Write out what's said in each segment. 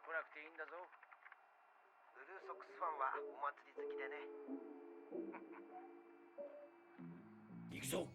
来なくていいんだぞ。ブルーソックスファンはお祭り好きでね。行くぞ。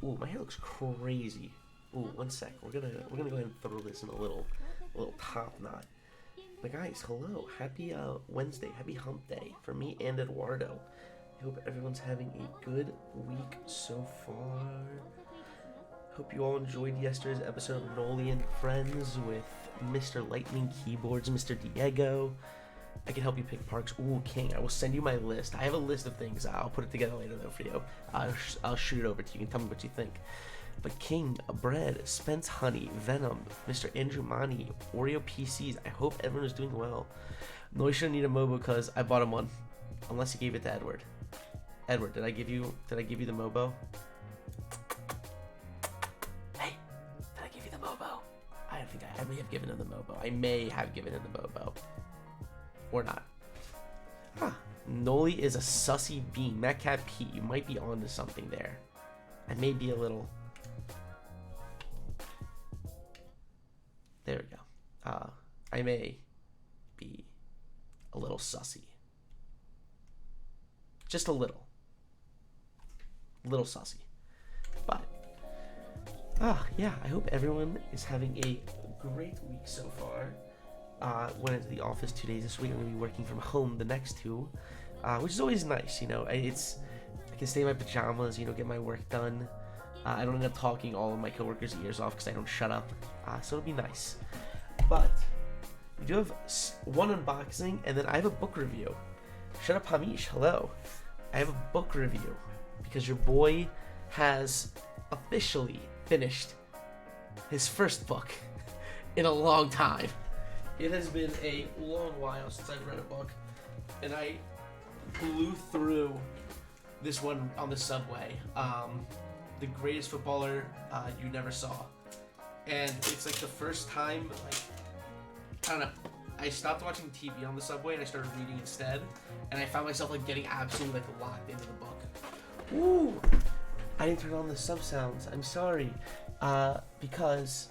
Ooh, my hair looks crazy. Ooh, one sec. We're gonna go ahead and throw this in a little top knot. But guys, hello. Happy Wednesday. Happy Hump Day for me and Eduardo. I hope everyone's having a good week so far. Hope you all enjoyed yesterday's episode of Manoli and Friends with Mr. Lightning Keyboards, Mr. Diego. I can help you pick parks. Ooh, King, I will send you my list. I have a list of things. I'll put it together later, though, for you. I'll shoot it over to you. You can tell me what you think. But King, Bread, Spence Honey, Venom, Mr. Andrew Mani, Oreo PCs. I hope everyone is doing well. No, you shouldn't need a Mobo because I bought him one. Unless you gave it to Edward. Edward, did I give you the Mobo? Hey, did I give you the Mobo? I don't think I may have given him the Mobo. I may have given him the Mobo. Or not. Huh. Noli is a sussy bean. Metcalf Pete, you might be onto something there. I may be a little... There we go. I may be a little sussy. Just a little. Little sussy. But, yeah, I hope everyone is having a great week so far. Went into the office 2 days this week. I'm going to be working from home the next 2, which is always nice, you know. I can stay in my pajamas, you know, get my work done. I don't end up talking all of my coworkers' ears off because I don't shut up. So it'll be nice. But we do have one unboxing, and then I have a book review. Shut up, Hamish. Hello. I have a book review because your boy has officially finished his first book in a long time. It has been a long while since I've read a book, and I blew through this one on the subway. The Greatest Footballer You Never Saw. And it's like the first time, like, I don't know, I stopped watching TV on the subway and I started reading instead, and I found myself like getting absolutely like locked into the book. Ooh! I didn't turn on the sub sounds. I'm sorry. Because...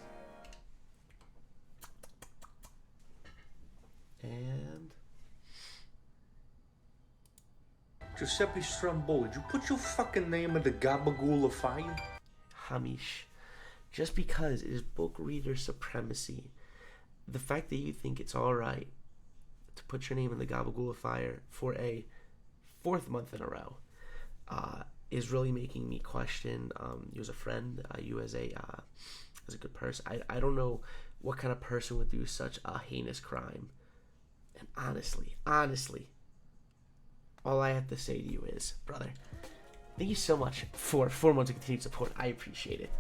And... Giuseppe Stromboli, did you put your fucking name in the gabagool of fire? Hamish, just because it is book reader supremacy, the fact that you think it's alright to put your name in the gabagool of fire for a 4th month in a row is really making me question you as a friend, you as a good person. I don't know what kind of person would do such a heinous crime. And honestly, all I have to say to you is, brother, thank you so much for 4 months of continued support. I appreciate it.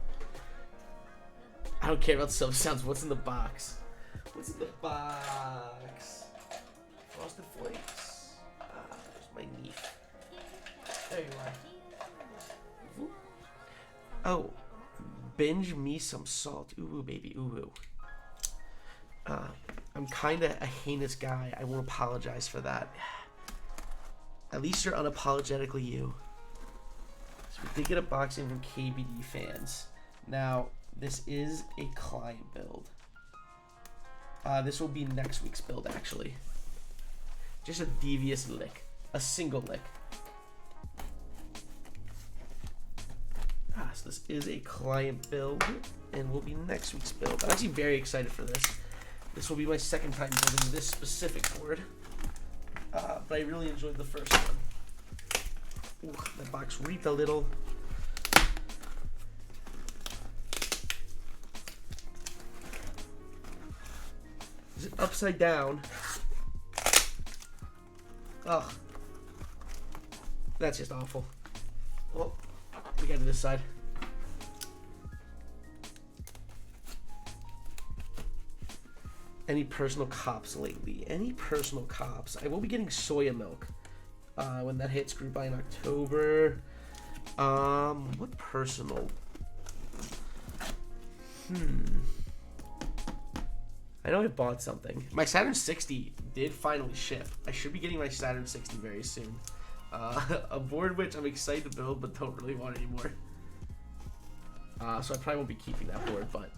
I don't care about sub sounds. What's in the box? What's in the box? Frosted Flakes. There's my knife. There you are. Oh, binge me some salt. Ooh, baby, ooh. I'm kind of a heinous guy. I won't apologize for that. At least you're unapologetically you. So we did get a box in from KBD fans. Now, this is a client build. This will be next week's build, actually. Just a devious lick. A single lick. So this is a client build, and will be next week's build. I'm actually very excited for this. This will be my 2nd time building this specific board. But I really enjoyed the first one. Ooh, the box reeked a little. Is it upside down? Ugh. That's just awful. Well, we got to this side. Any personal cops lately? Any personal cops? I will be getting Soya milk when that hits group buy in October. What personal? I know I bought something. My Saturn 60 did finally ship. I should be getting my Saturn 60 very soon. A board which I'm excited to build but don't really want anymore. So I probably won't be keeping that board, but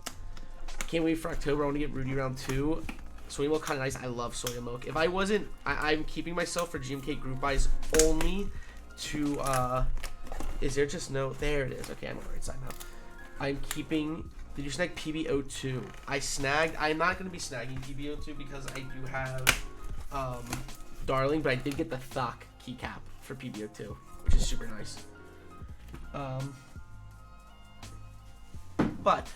can't wait for October. I want to get Rudy round 2. Soya milk kind of nice. I love soya milk. If I wasn't, I'm keeping myself for GMK group buys only to, is there just no, there it is. Okay, I'm on the right side now. I'm keeping, did you snag PB02? I'm not going to be snagging PB02 because I do have, Darling, but I did get the Thuck. keycap for PBO2, which is super nice. But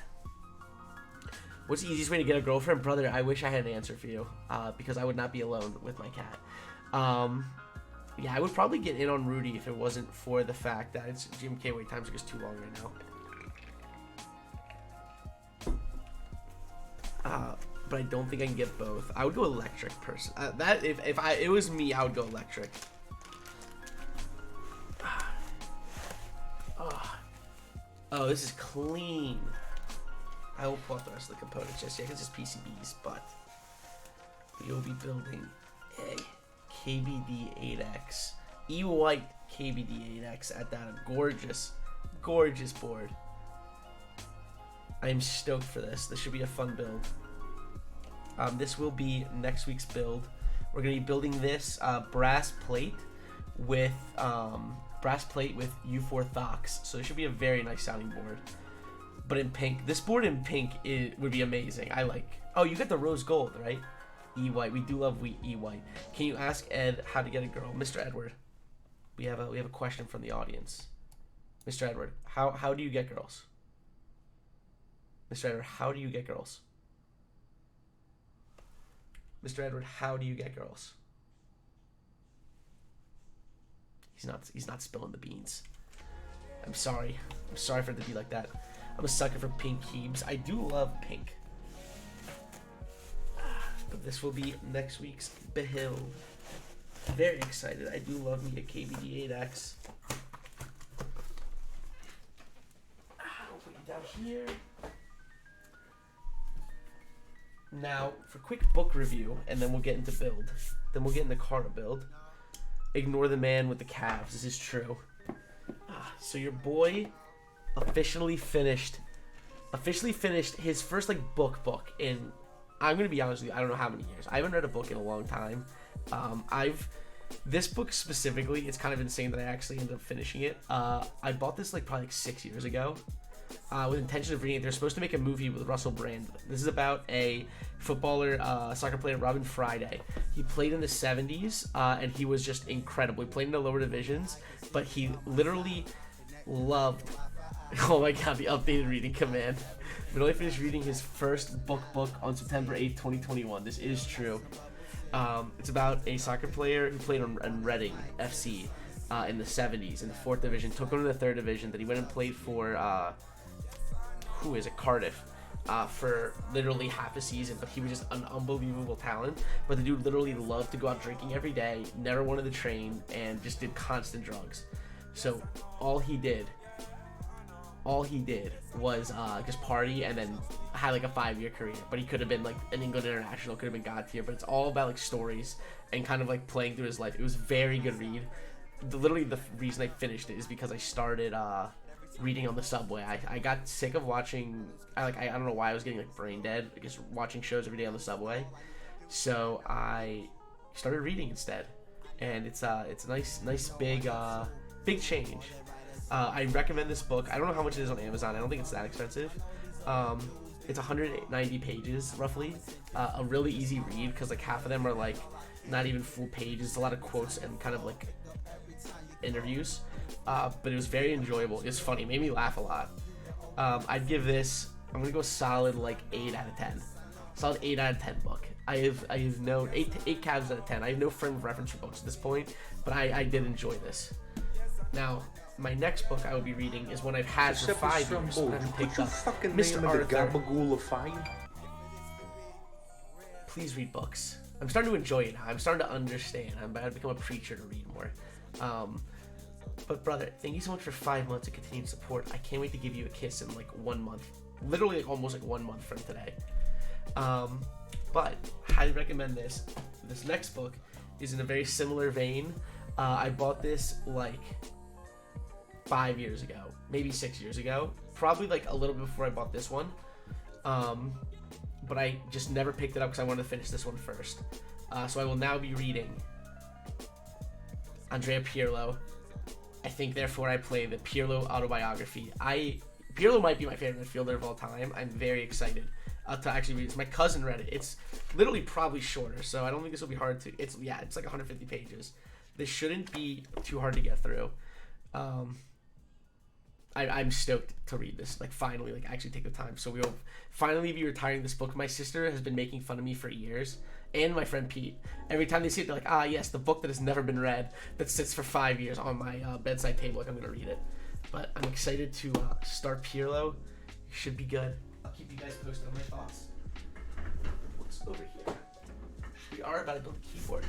what's the easiest way to get a girlfriend? Brother, I wish I had an answer for you, because I would not be alone with my cat. Yeah, I would probably get in on Rudy if it wasn't for the fact that it's GMK wait times are just too long right now. But I don't think I can get both. I would go electric person. That if it was me, I would go electric. Oh, this is clean. I will pull out the rest of the components just yet because it's PCBs, but we will be building a KBD8X, E-White KBD8X at that gorgeous, gorgeous board. I am stoked for this. This should be a fun build. This will be next week's build. We're gonna be building this brass plate with U4 Thox. So it should be a very nice sounding board. But in pink, this board in pink would be amazing. I like. Oh, you got the rose gold, right? E-White. We do love E-White. Can you ask Ed how to get a girl, Mr. Edward? We have a question from the audience. Mr. Edward, how do you get girls? Mr. Edward, how do you get girls? Mr. Edward, how do you get girls? He's not spilling the beans. I'm sorry. I'm sorry for it to be like that. I'm a sucker for pink keybs. I do love pink. But this will be next week's build. Very excited. I do love me a KBD8X. I'll put you down here. Now, for quick book review, and then we'll get into build. Then we'll get into Kara build. Ignore the man with the calves. This is true. So your boy officially finished his first book in, I'm gonna be honest with you, I don't know how many years. I haven't read a book in a long time. This book specifically, it's kind of insane that I actually ended up finishing it. I bought this probably 6 years ago. With intention of reading it. They're supposed to make a movie with Russell Brand. This is about a footballer, soccer player, Robin Friday. He played in the 70s, and he was just incredible. He played in the lower divisions, but he literally loved, oh my god, the updated reading command. Manoli finished reading his first book on September 8th, 2021. This is true. It's about a soccer player who played on Reading FC in the 70s, in the 4th division, took him to the 3rd division, then he went and played for, Cardiff, for literally half a season, but he was just an unbelievable talent. But the dude literally loved to go out drinking every day, never wanted to train, and just did constant drugs. So all he did was just party, and then had a 5-year career. But he could have been an England international, could have been God tier. But it's all about stories and kind of playing through his life. It was a very good read. Literally the reason I finished it is because I started reading on the subway. I got sick of watching. I don't know why I was getting brain dead, just watching shows every day on the subway. So I started reading instead, and it's a nice big change. I recommend this book. I don't know how much it is on Amazon. I don't think it's that expensive. It's 190 pages roughly. A really easy read because half of them are not even full pages. A lot of quotes and kind of interviews. But it was very enjoyable. It was funny. It made me laugh a lot. I'd give this, I'm gonna go solid 8 out of 10. Solid 8 out of 10 book. I have no 8 calves out of 10. I have no frame of reference for books at this point, but I did enjoy this. Now, my next book I will be reading is one I've had for 5 years. I haven't picked up. Mr. Arthur. Please read books. I'm starting to enjoy it now. I'm starting to understand. I'm about to become a preacher to read more. But brother, thank you so much for 5 months of continued support. I can't wait to give you a kiss in 1 month. Literally almost 1 month from today. But highly recommend this. This next book is in a very similar vein. I bought this 5 years ago, maybe 6 years ago. Probably a little bit before I bought this one. But I just never picked it up because I wanted to finish this one first. So I will now be reading Andrea Pirlo. I think, therefore, I play the Pirlo autobiography. Pirlo might be my favorite midfielder of all time. I'm very excited to actually read this. My cousin read it. It's literally probably shorter, so I don't think this will be hard to. It's 150 pages. This shouldn't be too hard to get through. I'm stoked to read this. Like, finally, like, actually take the time. So we'll finally be retiring this book. My sister has been making fun of me for years, and my friend Pete. Every time they see it, they're like, ah, yes, the book that has never been read that sits for 5 years on my bedside table. Like, I'm going to read it. But I'm excited to start Pirlo. It should be good. I'll keep you guys posted on my thoughts. What's over here? We are about to build a keyboard.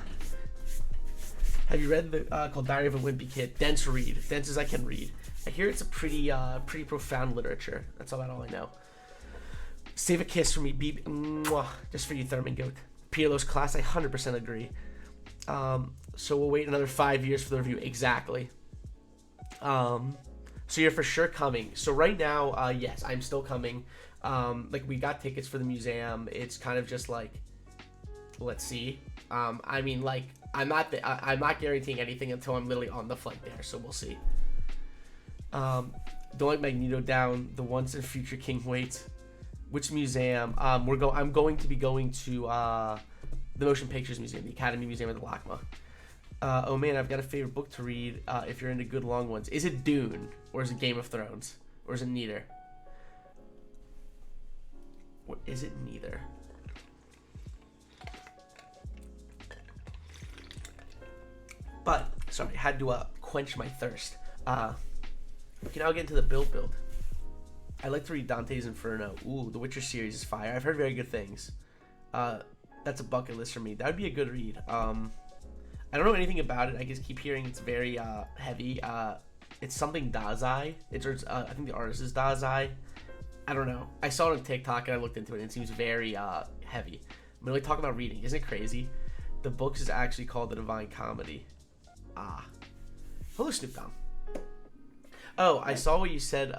Have you read the called Diary of a Wimpy Kid? Dense read. Dense as I can read. I hear it's a pretty profound literature. That's about all I know. Save a kiss for me, beep. Mwah, just for you, Thurman Goat. Pirlo's class, I 100% agree. So we'll wait another 5 years for the review. Exactly. So you're for sure coming. So right now, yes, I'm still coming. Like, we got tickets for the museum. It's kind of just like, let's see. I mean, like, I'm not guaranteeing anything until I'm literally on the flight there. So we'll see. Don't like Magneto down. The once and future king waits. Which museum? I'm going to be going to the Motion Pictures Museum, the Academy Museum of the LACMA. Oh man, I've got a favorite book to read. If you're into good long ones, is it Dune or is it Game of Thrones or is it neither? What is it? Neither. But sorry, I had to quench my thirst. We can now get into the build. I like to read Dante's Inferno. Ooh, the Witcher series is fire. I've heard very good things. That's a bucket list for me. That would be a good read. I don't know anything about it. I just keep hearing it's very heavy. It's something Dazai. I think the artist is Dazai. I don't know. I saw it on TikTok and I looked into it and it seems very heavy. I'm really talking about reading. Isn't it crazy? The book is actually called The Divine Comedy. Hello, Snoop Dogg. Oh, I saw what you said.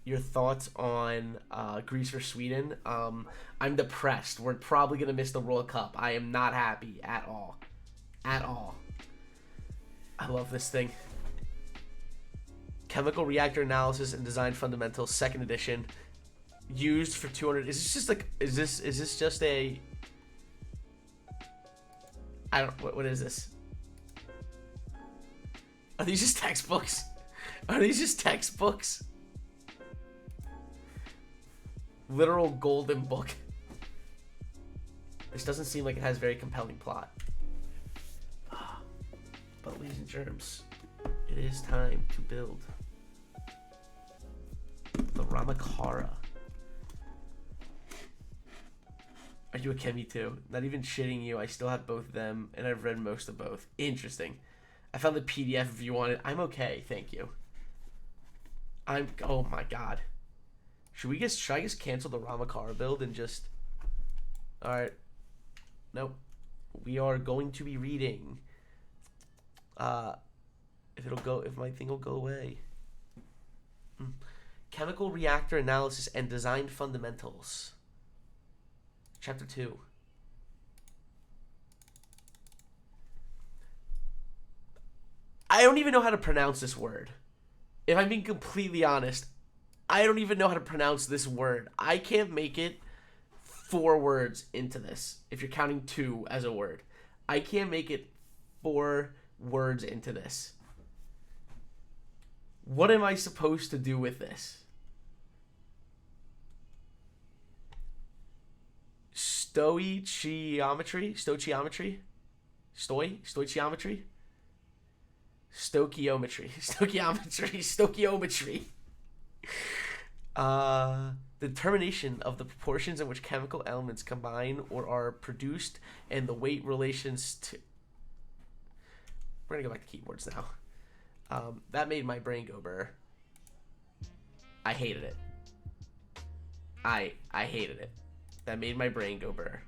Your thoughts on Greece for Sweden. I'm depressed. We're probably gonna miss the World Cup. I am not happy at all. At all. I love this thing. Chemical Reactor Analysis and Design Fundamentals, 2nd edition. Used for 200. Is this just like? Is this just a? I don't. What is this? Are these just textbooks? Are these just textbooks? Literal golden book. This doesn't seem like it has very compelling plot. But ladies and germs, it is time to build the RAMA. Are you a Chemi too? Not even shitting you, I still have both of them, and I've read most of both. Interesting. I found the PDF if you want it. I'm okay, thank you. Oh my god. Should I just cancel the RAMA build and just... Alright. Nope. We are going to be reading. If my thing will go away. Chemical Reactor Analysis and Design Fundamentals. Chapter 2. I don't even know how to pronounce this word. If I'm being completely honest, I don't even know how to pronounce this word. I can't make it 4 words into this, if you're counting 2 as a word. I can't make it 4 words into this. What am I supposed to do with this? Stoichiometry? Stoichiometry? Determination of the proportions in which chemical elements combine or are produced and the weight relations to... We're gonna go back to keyboards now. That made my brain go burr. I hated it. I hated it. That made my brain go burr.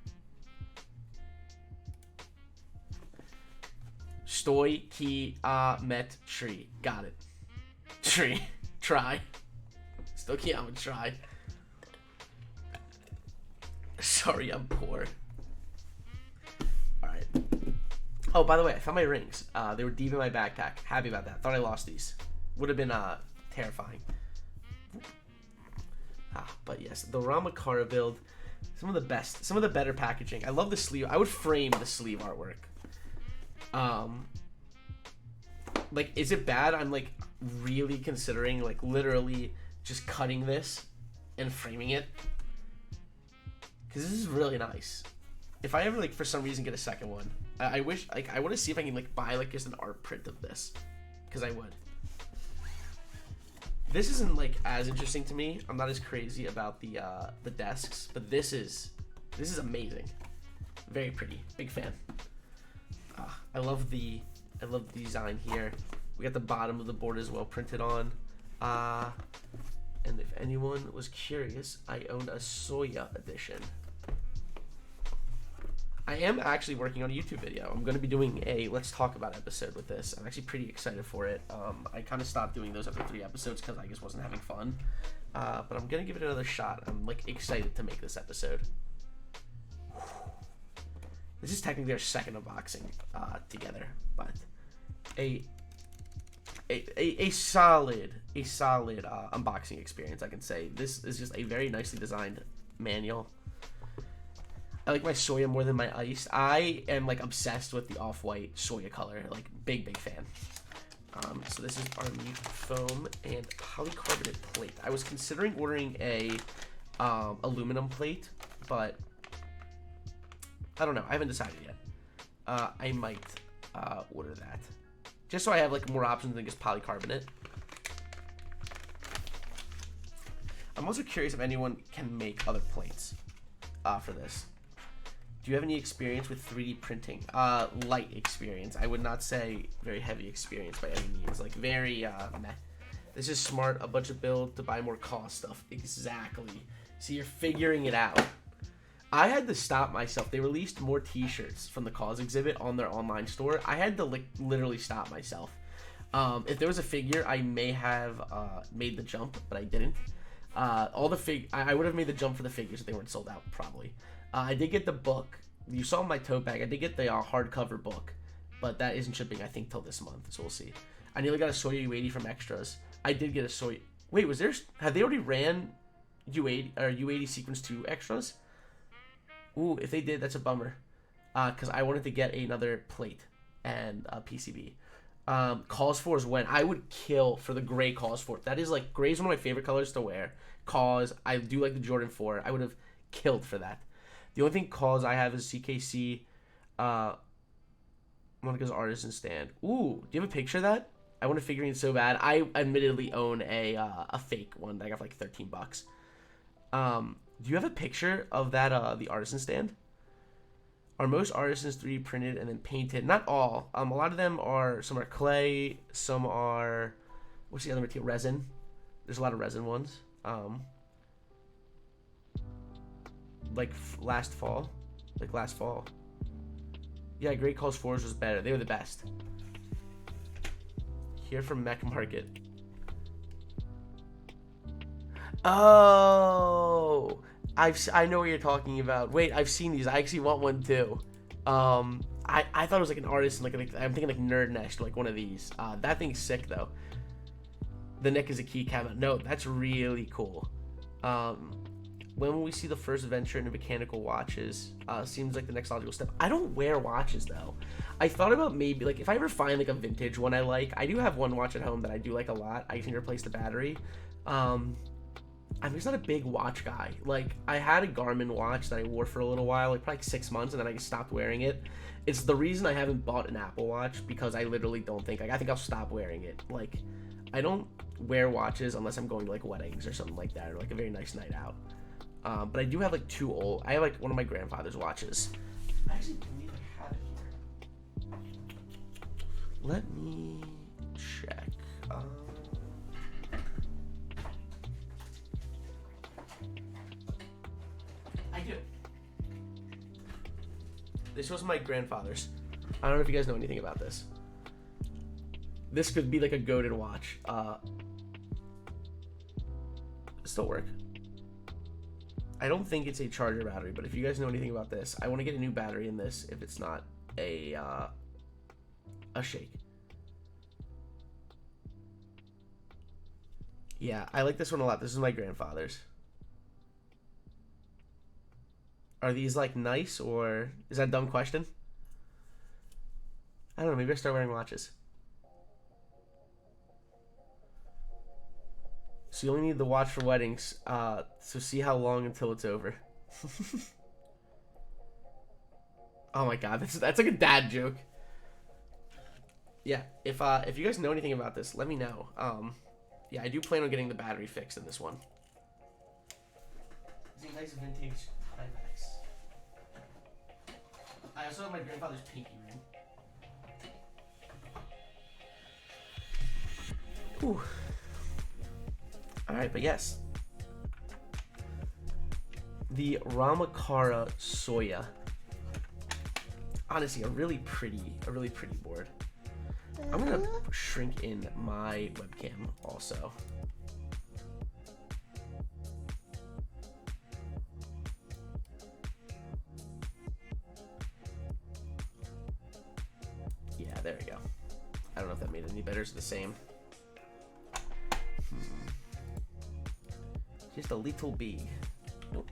Stoichiometry. Got it. Try. Stoichiometry. Sorry, I'm poor. Alright. Oh, by the way, I found my rings. They were deep in my backpack. Happy about that. Thought I lost these. Would have been terrifying. But yes, the RAMA build. Some of the best. Some of the better packaging. I love the sleeve. I would frame the sleeve artwork. like, is it bad? I'm like really considering like literally just cutting this and framing it, because this is really nice. If I ever like for some reason get a second one, I wish like I want to see if I can like buy like just an art print of this, because I would. This isn't like as interesting to me. I'm not as crazy about the desks, but this is amazing. Very pretty. Big fan. I love the design here. We got the bottom of the board as well printed on. And if anyone was curious, I owned a Soya edition. I am actually working on a YouTube video. I'm going to be doing a Let's Talk About episode with this. I'm actually pretty excited for it. I kind of stopped doing those after 3 episodes because I just wasn't having fun. But I'm going to give it another shot. I'm like excited to make this episode. This is technically our second unboxing together, but a solid unboxing experience, I can say. This is just a very nicely designed manual. I like my Soya more than my ice. I am like obsessed with the off-white Soya color, like big fan. So this is our mute foam and polycarbonate plate. I was considering ordering a aluminum plate, but I don't know. I haven't decided yet. I might order that, just so I have like more options than just polycarbonate. I'm also curious if anyone can make other plates for this. Do you have any experience with 3D printing? Light experience. I would not say very heavy experience by any means. Like very meh. This is smart. A bunch of build to buy more cost stuff. Exactly. So you're figuring it out. I had to stop myself. They released more t-shirts from the cause exhibit on their online store. I had to like literally stop myself. If there was a figure, I may have made the jump, but I didn't. I would have made the jump for the figures if they weren't sold out, probably. I did get the book. You saw my tote bag. I did get the hardcover book, but that isn't shipping, I think, till this month, so we'll see. I nearly got a Soya U80 from Extras. I did get a Soya... Wait, have they already ran U80 or U80 Sequence 2 Extras? Ooh, if they did, that's a bummer. Because I wanted to get another plate and a PCB. Cause for is when I would kill for the gray cause for. That is like, gray is one of my favorite colors to wear. Cause, I do like the Jordan 4. I would have killed for that. The only thing cause I have is CKC, Monica's Artisan Stand. Ooh, do you have a picture of that? I want a figurine so bad. I admittedly own a fake one that I got for like $13. Do you have a picture of that, the Artisan Stand? Are most Artisans 3D printed and then painted? Not all. A lot of them are, some are clay, some are, what's the other material? Resin. There's a lot of resin ones. Like last fall. Yeah, Great Calls 4s was better. They were the best. Here from Mech Market. Oh, I know what you're talking about. Wait, I've seen these. I actually want one too. I thought it was like an artist, like I'm thinking like Nerd Nest, like one of these. That thing's sick though. The neck is a keycap. No, that's really cool. When will we see the first venture into mechanical watches? Seems like the next logical step. I don't wear watches though. I thought about maybe like if I ever find like a vintage one I like. I do have one watch at home that I do like a lot. I can replace the battery. I'm just not a big watch guy. Like I had a Garmin watch that I wore for a little while, like probably 6 months, and then I just stopped wearing it. It's the reason I haven't bought an Apple Watch, because I literally don't think I think I'll stop wearing it. Like I don't wear watches unless I'm going to like weddings or something like that, or like a very nice night out. But I do have like two old. I have like one of my grandfather's watches. I actually believe I have it here. Let me check. I do. This was my grandfather's. I don't know if you guys know anything about this. This could be like a goated watch. Still work. I don't think it's a charger battery, but if you guys know anything about this, I want to get a new battery in this if it's not a shake. Yeah, I like this one a lot. This is my grandfather's. Are these like nice, or is that a dumb question? I don't know, maybe I start wearing watches. So you only need the watch for weddings. So see how long until it's over. Oh my god, that's like a dad joke. Yeah, if you guys know anything about this, let me know. Yeah, I do plan on getting the battery fixed in this one. It's a nice vintage Timex. I also have my grandfather's pinky ring. Whew. Alright, but yes. The RAMA Soya. Honestly, a really pretty board. I'm gonna shrink in my webcam also. Yeah, there we go. I don't know if that made it any better. It's the same. Just a little big. Nope.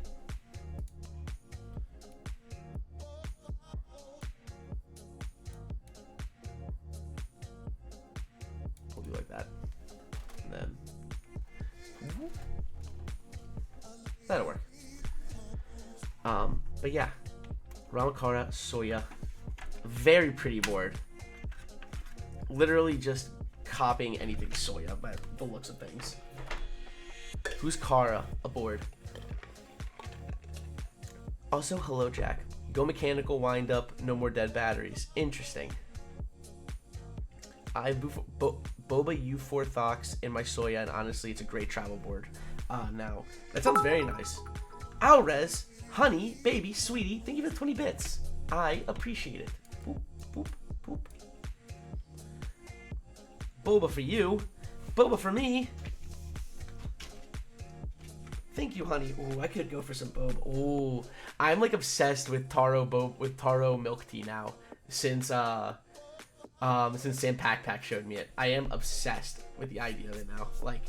We'll do like that. And then that'll work. But yeah. RAMA Soya. Very pretty board. Literally just copying anything Soya by the looks of things. Who's Kara aboard? Also, hello, Jack. Go mechanical wind up, no more dead batteries. Interesting. I have Boba U4 Thox in my Soya, and honestly, it's a great travel board. Now, that sounds very nice. Alrez, honey, baby, sweetie, thank you for the 20 bits. I appreciate it. Boop, boop, boop. Boba for you. Boba for me. Thank you, honey. Ooh, I could go for some boba. Ooh, I'm like obsessed with taro milk tea now. Since Sam Pack showed me it, I am obsessed with the idea of it now. Like,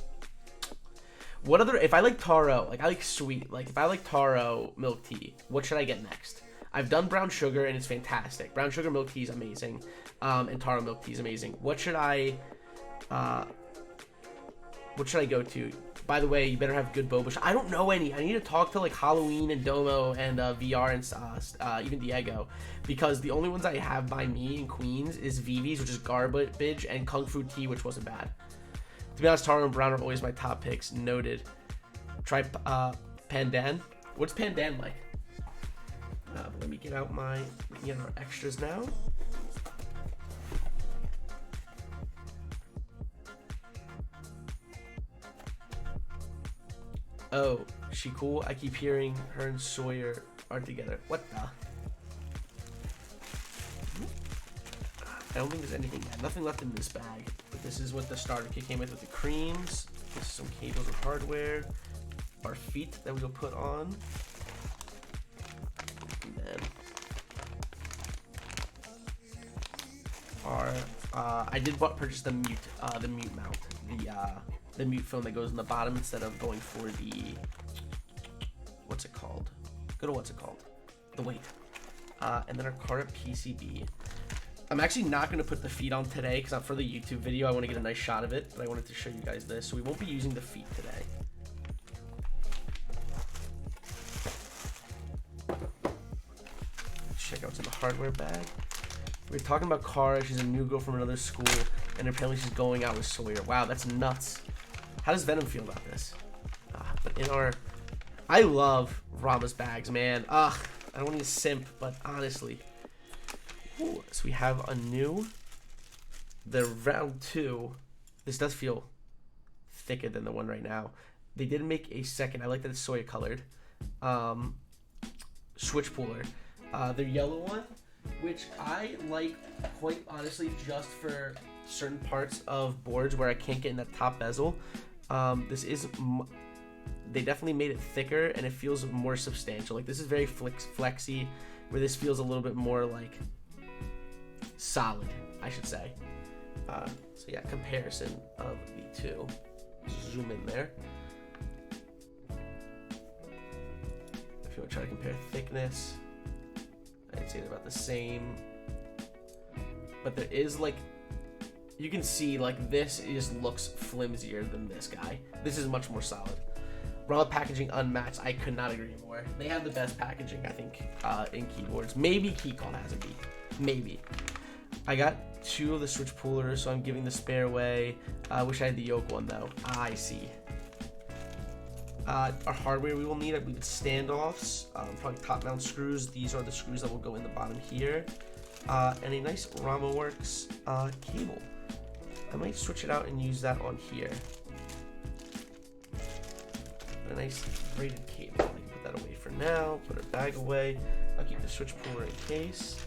what other? If I like taro, like I like sweet. Like if I like taro milk tea, what should I get next? I've done brown sugar and it's fantastic. Brown sugar milk tea is amazing, and taro milk tea is amazing. What should I go to? By the way, you better have good boba. I don't know any. I need to talk to like Halloween and Domo and VR and even Diego, because the only ones I have by me in Queens is Vivi's, which is garbage, and Kung Fu Tea, which wasn't bad. To be honest, Taro and Brown are always my top picks. Noted. Try Pandan. What's Pandan like? Let me get out our extras now. Oh, she cool? I keep hearing her and Sawyer are together. What the? I don't think there's anything, nothing left in this bag. But this is what the starter kit came with the creams. This is some cables and hardware. Our feet that we'll put on. And then our, I did purchase the mute mount. The mute film that goes in the bottom instead of going for the, what's it called? The weight. And then our Cara PCB. I'm actually not going to put the feet on today because for the YouTube video I want to get a nice shot of it, but I wanted to show you guys this, so we won't be using the feet today. Let's check out what's in the hardware bag. We were talking about Cara. She's a new girl from another school, and apparently she's going out with Sawyer. Wow, that's nuts. How does Venom feel about this? But in our, I love Rama's bags, man. I don't want to simp, but honestly. Ooh, so we have the round 2. This does feel thicker than the one right now. They did make a second. I like that it's Soya colored. Switch pooler. Their yellow one, which I like quite honestly just for certain parts of boards where I can't get in that top bezel. They definitely made it thicker and it feels more substantial. Like this is very flexy, where this feels a little bit more like solid, I should say. So yeah, comparison of the two. Zoom in there. If you want to try to compare thickness, I'd say they're about the same. But there is like You can see, like, this just looks flimsier than this guy. This is much more solid. RAMA packaging unmatched. I could not agree more. They have the best packaging, I think, in keyboards. Maybe Keycaps has a beat. Maybe. I got 2 of the switch pullers, so I'm giving the spare away. I wish I had the yoke one, though. I see. Our hardware we will need, I believe it's standoffs, probably top mount screws. These are the screws that will go in the bottom here. And a nice RAMA Works cable. I might switch it out and use that on here. A nice braided cable. I can put that away for now. Put our bag away. I'll keep the switch puller in case.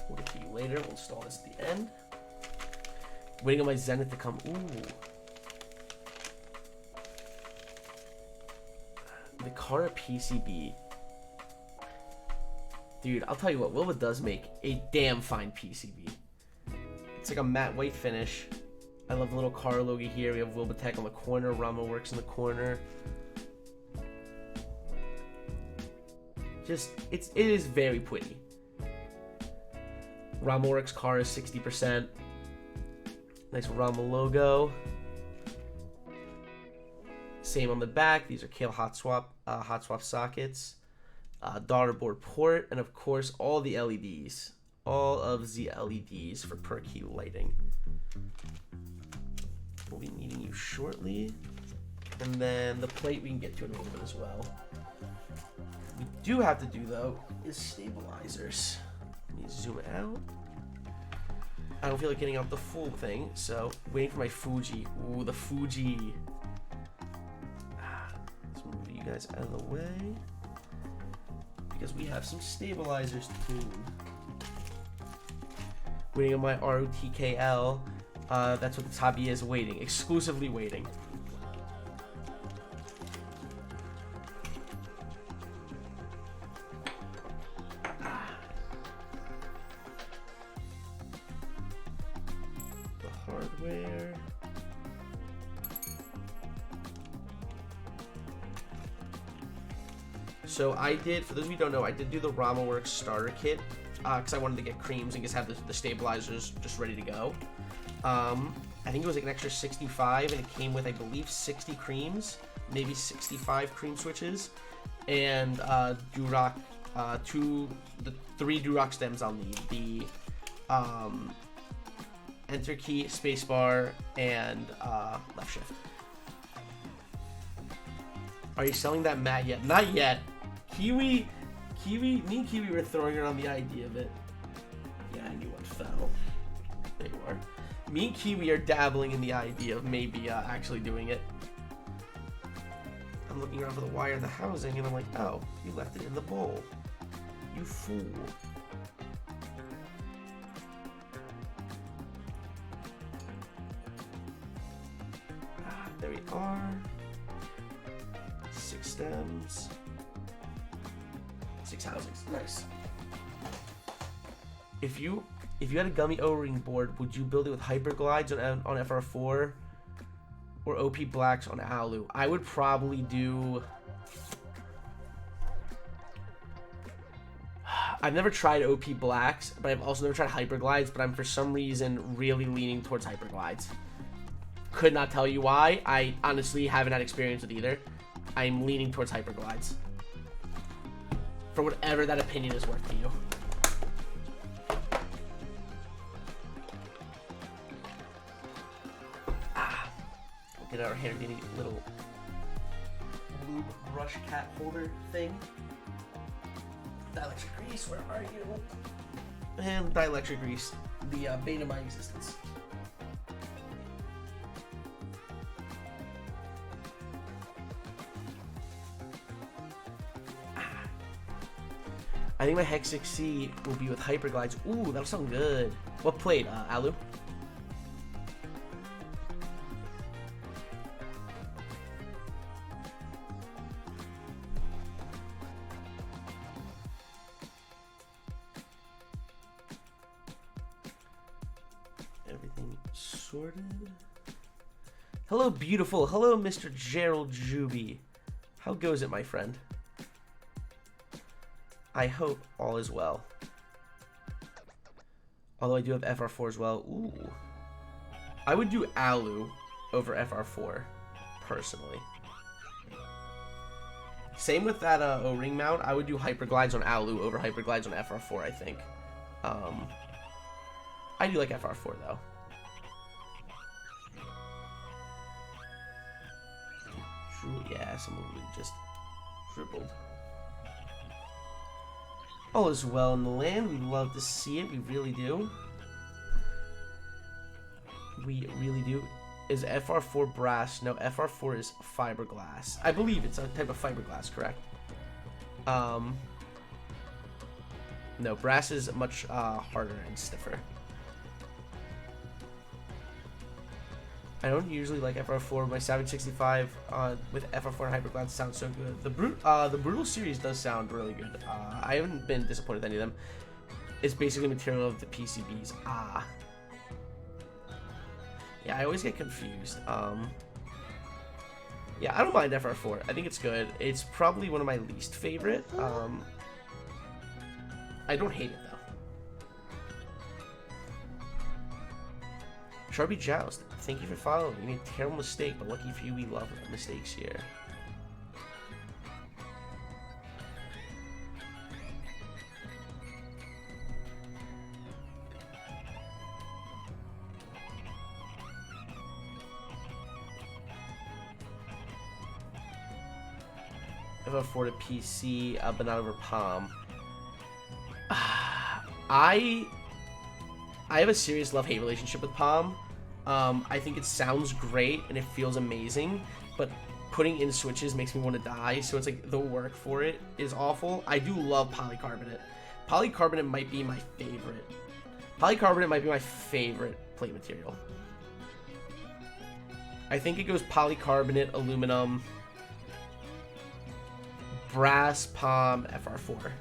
We'll get to you later. We'll install this at the end. Waiting on my Zenith to come. Ooh. The Cara PCB. Dude, I'll tell you what, Wilma does make a damn fine PCB. It's like a matte white finish. I love the little car logo here. We have Wilma Tech on the corner. RAMA Works in the corner. Just, it is very pretty. RAMA Works car is 60%. Nice RAMA logo. Same on the back. These are Kale hot swap sockets. Daughter board port, and of course all the LEDs. All of the LEDs for per key lighting. We'll be needing you shortly. And then the plate we can get to in a little bit as well. We do have to do though is stabilizers. Let me zoom out. I don't feel like getting out the full thing, so waiting for my Fuji. Ooh, the Fuji. Let's move you guys out of the way because we have some stabilizers to tune. Waiting on my ROTKL. That's what the hobby is, waiting. Exclusively waiting. The hardware. So I did, for those of you who don't know, I did do the RAMA Works starter kit because I wanted to get creams and just have the stabilizers just ready to go. I think it was like an extra 65 and it came with, I believe, 60 creams, maybe 65 cream switches, and Durock, the 3 Durock stems I'll need, the enter key, spacebar, and left shift. Are you selling that mat yet? Not yet. Me and Kiwi were throwing around the idea of it. Yeah, I knew one fell. There you are. Me and Kiwi are dabbling in the idea of maybe actually doing it. I'm looking around for the wire in the housing and I'm like, oh, you left it in the bowl. You fool. There we are. 6 stems. 6 housings. Nice. If you had a gummy O-ring board, would you build it with hyperglides on FR4 or OP blacks on Alu? I would probably do. I've never tried OP blacks, but I've also never tried hyperglides. But I'm for some reason really leaning towards hyperglides. Could not tell you why. I honestly haven't had experience with either. I'm leaning towards hyperglides. For whatever that opinion is worth to you. We'll get our handy little lube brush cap holder thing. Dielectric grease, where are you? And dielectric grease, the bane of my existence. I think my Hex 6C will be with hyperglides. Ooh, that'll sound good. What plate, Alu? Everything sorted. Hello, beautiful. Hello, Mr. Gerald Juby. How goes it, my friend? I hope all is well. Although I do have FR4 as well. Ooh. I would do Alu over FR4, personally. Same with that O-ring mount. I would do Hyperglides on Alu over Hyperglides on FR4, I think. I do like FR4, though. Yeah, someone really just dribbled. All is well in the land. We love to see it. We really do. We really do. Is FR4 brass? No, FR4 is fiberglass. I believe it's a type of fiberglass, correct? No, brass is much harder and stiffer. I don't usually like FR4. My Savage 65 with FR4 and Hyperglide sounds so good. The Brutal series does sound really good. I haven't been disappointed with any of them. It's basically material of the PCBs. Yeah, I always get confused. Yeah, I don't mind FR4. I think it's good. It's probably one of my least favorite. I don't hate it though. Sharpie Joust, thank you for following. You made a terrible mistake, but lucky for you, we love mistakes here. FR4 to PC, but not over Palm. I have a serious love-hate relationship with Palm. I think it sounds great and it feels amazing, but putting in switches makes me want to die, so it's like the work for it is awful. I do love Polycarbonate. Polycarbonate might be my favorite. Polycarbonate might be my favorite plate material. I think it goes Polycarbonate, aluminum, brass, Palm, FR4.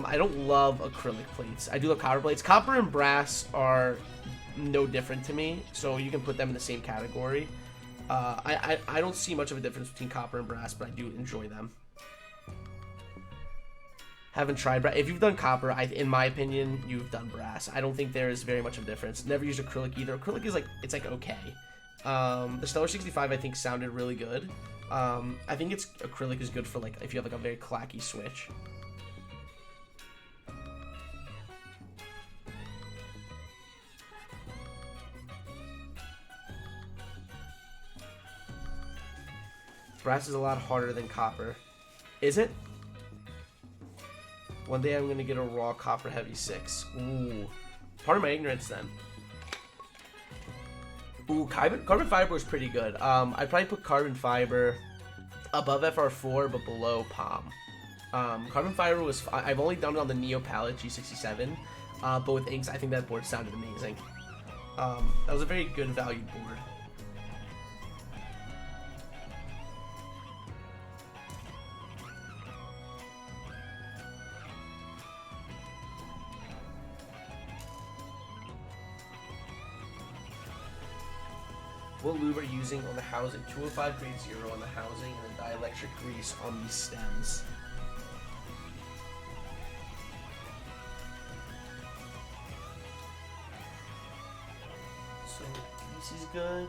I don't love acrylic plates. I do love copper plates. Copper and brass are no different to me, so you can put them in the same category. I don't see much of a difference between copper and brass, but I do enjoy them. Haven't tried brass. If you've done copper, in my opinion, you've done brass. I don't think there is very much of a difference. Never used acrylic either. Acrylic is like, it's like okay. The Stellar 65 I think sounded really good. I think acrylic is good for like if you have like a very clacky switch. Brass is a lot harder than copper. Is it? One day I'm going to get a raw copper heavy 6. Ooh. Pardon my ignorance then. Ooh, carbon fiber was pretty good. I'd probably put carbon fiber above FR4 but below Palm. Carbon fiber was... I've only done it on the Neo Palette G67. But with inks, I think that board sounded amazing. That was a very good valued board. What lube are you using on the housing? 205 grade 0 on the housing and then dielectric grease on these stems. So grease is good.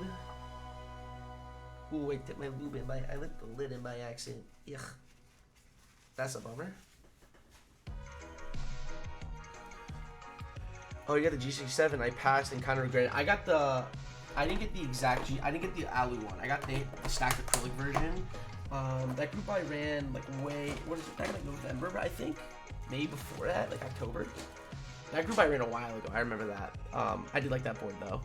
Ooh, I dipped my lube in I lit the lid in by accident. Ugh. That's a bummer. Oh, you got the G67. I passed and kind of regret it. I didn't get the exact I didn't get the Alu one. I got the stacked acrylic version. That group I ran like what is it, back in like November, I think? Maybe before that, like October. That group I ran a while ago, I remember that. I did like that board though.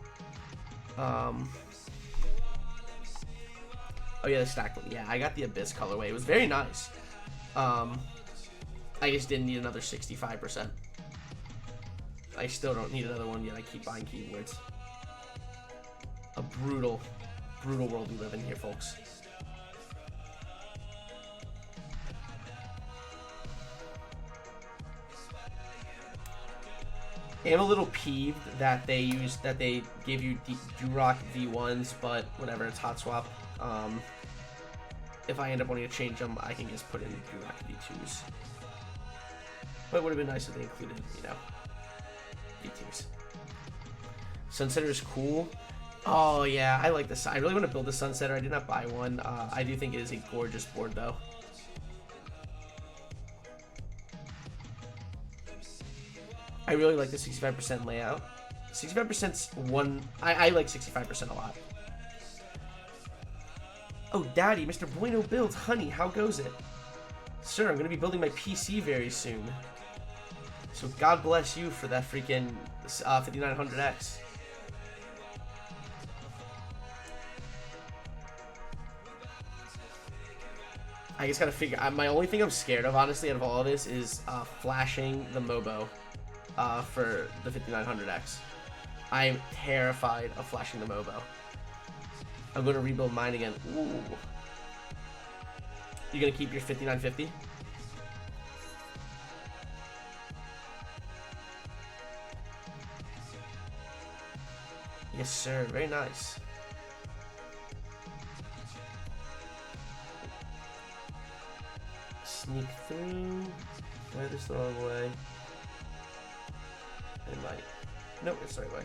Oh yeah, the stacked one. Yeah, I got the Abyss colorway. It was very nice. I just didn't need another 65%. I still don't need another one yet. I keep buying keyboards. A brutal world we live in here, folks. am a little peeved that they gave you Durock V1s, but whatever, it's hot swap. If I end up wanting to change them, I can just put in Durock V2s. But it would have been nice if they included, you know, V2s. Sunsetter is cool. Oh yeah, I like this. I really want to build a Sunsetter. I did not buy one. I do think it is a gorgeous board though. I really like the 65% layout. 65%'s one. I like 65% a lot. Oh, Daddy, Mr. Bueno builds. Honey, how goes it? Sir, I'm going to be building my PC very soon. So God bless you for that freaking 5900X. I just got to figure... my only thing I'm scared of, honestly, out of all of this is flashing the Mobo for the 5900X. I'm terrified of flashing the Mobo. I'm going to rebuild mine again. Ooh. You going to keep your 5950? Yes, sir. Very nice. Sneak through. Right, this the wrong way. It might. Nope, it's the right way.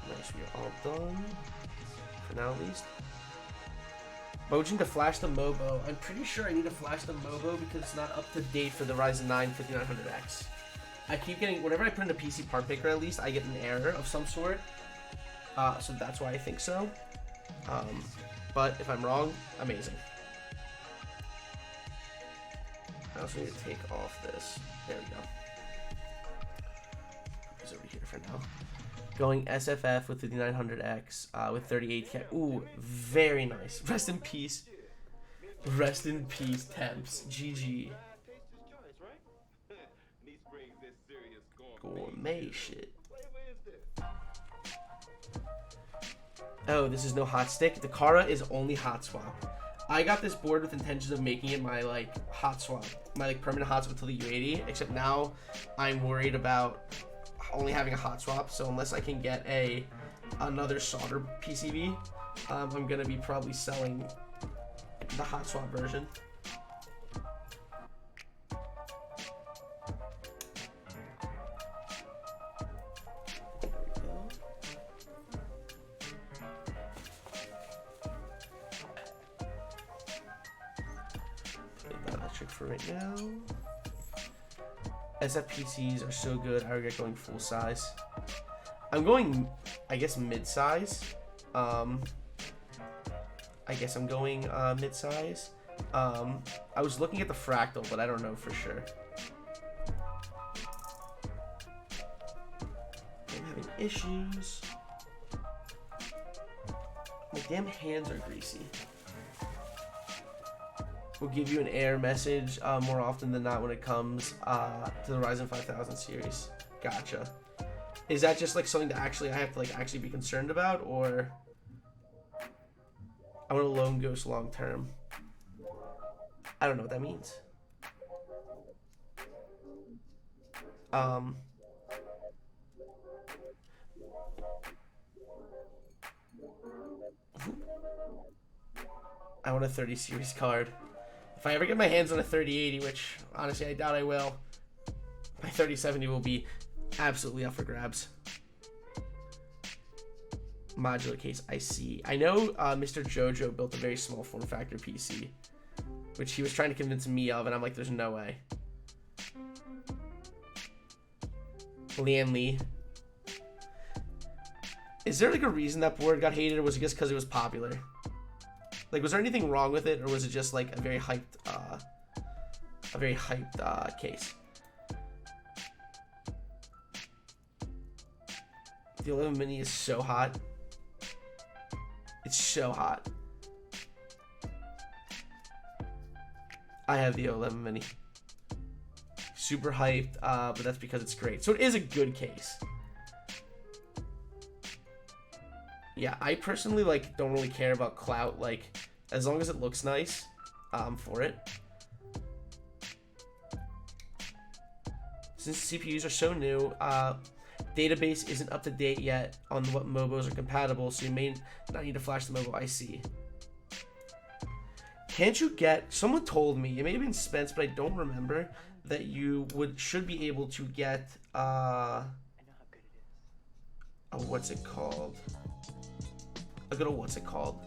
Nice, we are all done. For now, at least. Mojin to flash the Mobo. I'm pretty sure I need to flash the Mobo because it's not up to date for the Ryzen 9 5900X. I keep getting, whenever I put in a PC part picker at least, I get an error of some sort. So that's why I think so. But if I'm wrong, amazing. I also need to take off this. There we go. It's over here for now. Going SFF with 5900X with 38K. Ooh, very nice. Rest in peace. Rest in peace, Temps. GG. Gourmet shit. Oh, this is no hot stick. The Kara is only hot swap. I got this board with intentions of making it my like hot swap, my like permanent hot swap until the U80. Except now, I'm worried about only having a hot swap. So unless I can get another solder PCB, I'm gonna be probably selling the hot swap version. For right now, SFPCs are so good. I regret going full size. I'm going, I guess, mid-size. I guess I'm going mid-size. I was looking at the fractal, but I don't know for sure. I'm having issues. My damn hands are greasy. Will give you an error message more often than not when it comes to the Ryzen 5000 series. Gotcha. Is that just like something that actually I have to like actually be concerned about, or I want a lone ghost long term? I don't know what that means. I want a 30 series card. If I ever get my hands on a 3080, which honestly I doubt I will, my 3070 will be absolutely up for grabs. Modular case, I see. I know Mr. Jojo built a very small form factor PC, which he was trying to convince me of, and I'm like, there's no way. Lian Lee. Is there like a reason that board got hated, or was it just because it was popular? Like, was there anything wrong with it, or was it just like a very hyped case? The 11 mini is so hot. It's so hot. I have the 11 mini. Super hyped, but that's because it's great. So it is a good case. Yeah, I personally like don't really care about clout. Like, as long as it looks nice, for it. Since CPUs are so new, database isn't up to date yet on what MOBOs are compatible, so you may not need to flash the MOBO. I see. Can't you get... Someone told me, it may have been Spence, but I don't remember, that you should be able to get... what's it called? A good old what's it called?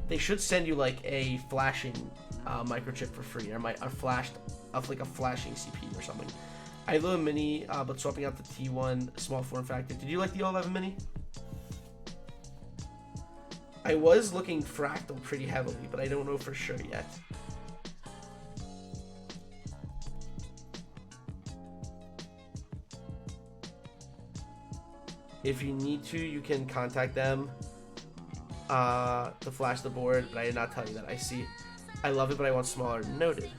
They should send you like a flashing microchip for free, or a flashing CPU or something. I love a mini, but swapping out the T1 small form factor. Did you like the 11 mini? I was looking fractal pretty heavily, but I don't know for sure yet. If you need to, you can contact them to flash the board, but I did not tell you that. I see. I love it, but I want smaller. Noted.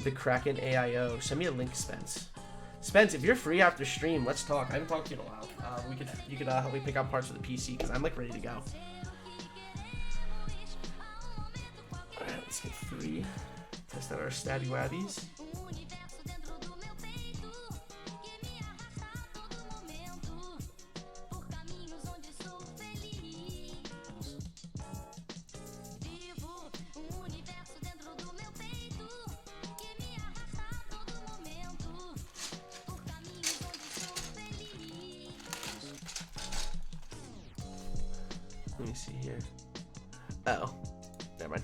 The Kraken AIO. Send me a link, Spence. Spence, if you're free after stream, let's talk. I haven't talked to you in a while. You could help me pick out parts for the PC, because I'm like ready to go. Alright, let's get 3. Test out our stabby wabbies. Let me see here. Oh, never mind.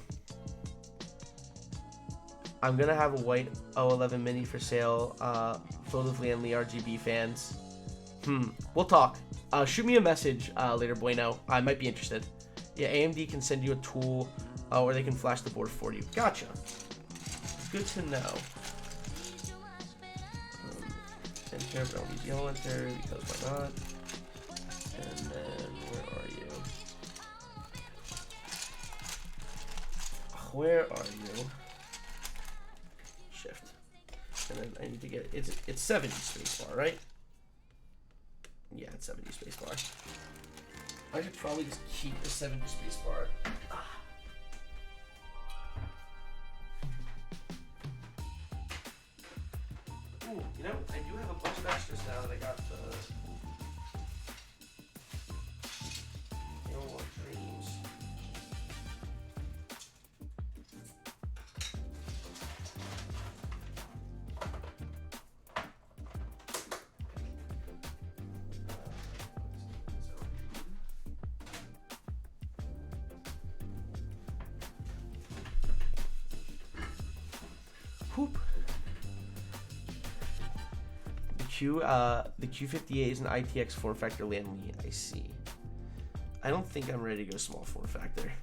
I'm gonna have a white 011 mini for sale. Filled with Lee RGB fans. We'll talk. Shoot me a message later, Bueno. I might be interested. Yeah, AMD can send you a tool where they can flash the board for you. Gotcha. Good to know. Enter, but I'll leave yellow enter because why not? And then where are you? Where are you? Shift. And then I need to get it's 70 spacebar, right? Yeah, it's 70 spacebar. I should probably just keep the 70 spacebar. Ooh, you know, I do have a bunch of extras now that I got the Dreams. Whoop. The Q58 is an ITX form factor Lee. I see. I don't think I'm ready to go small form factor.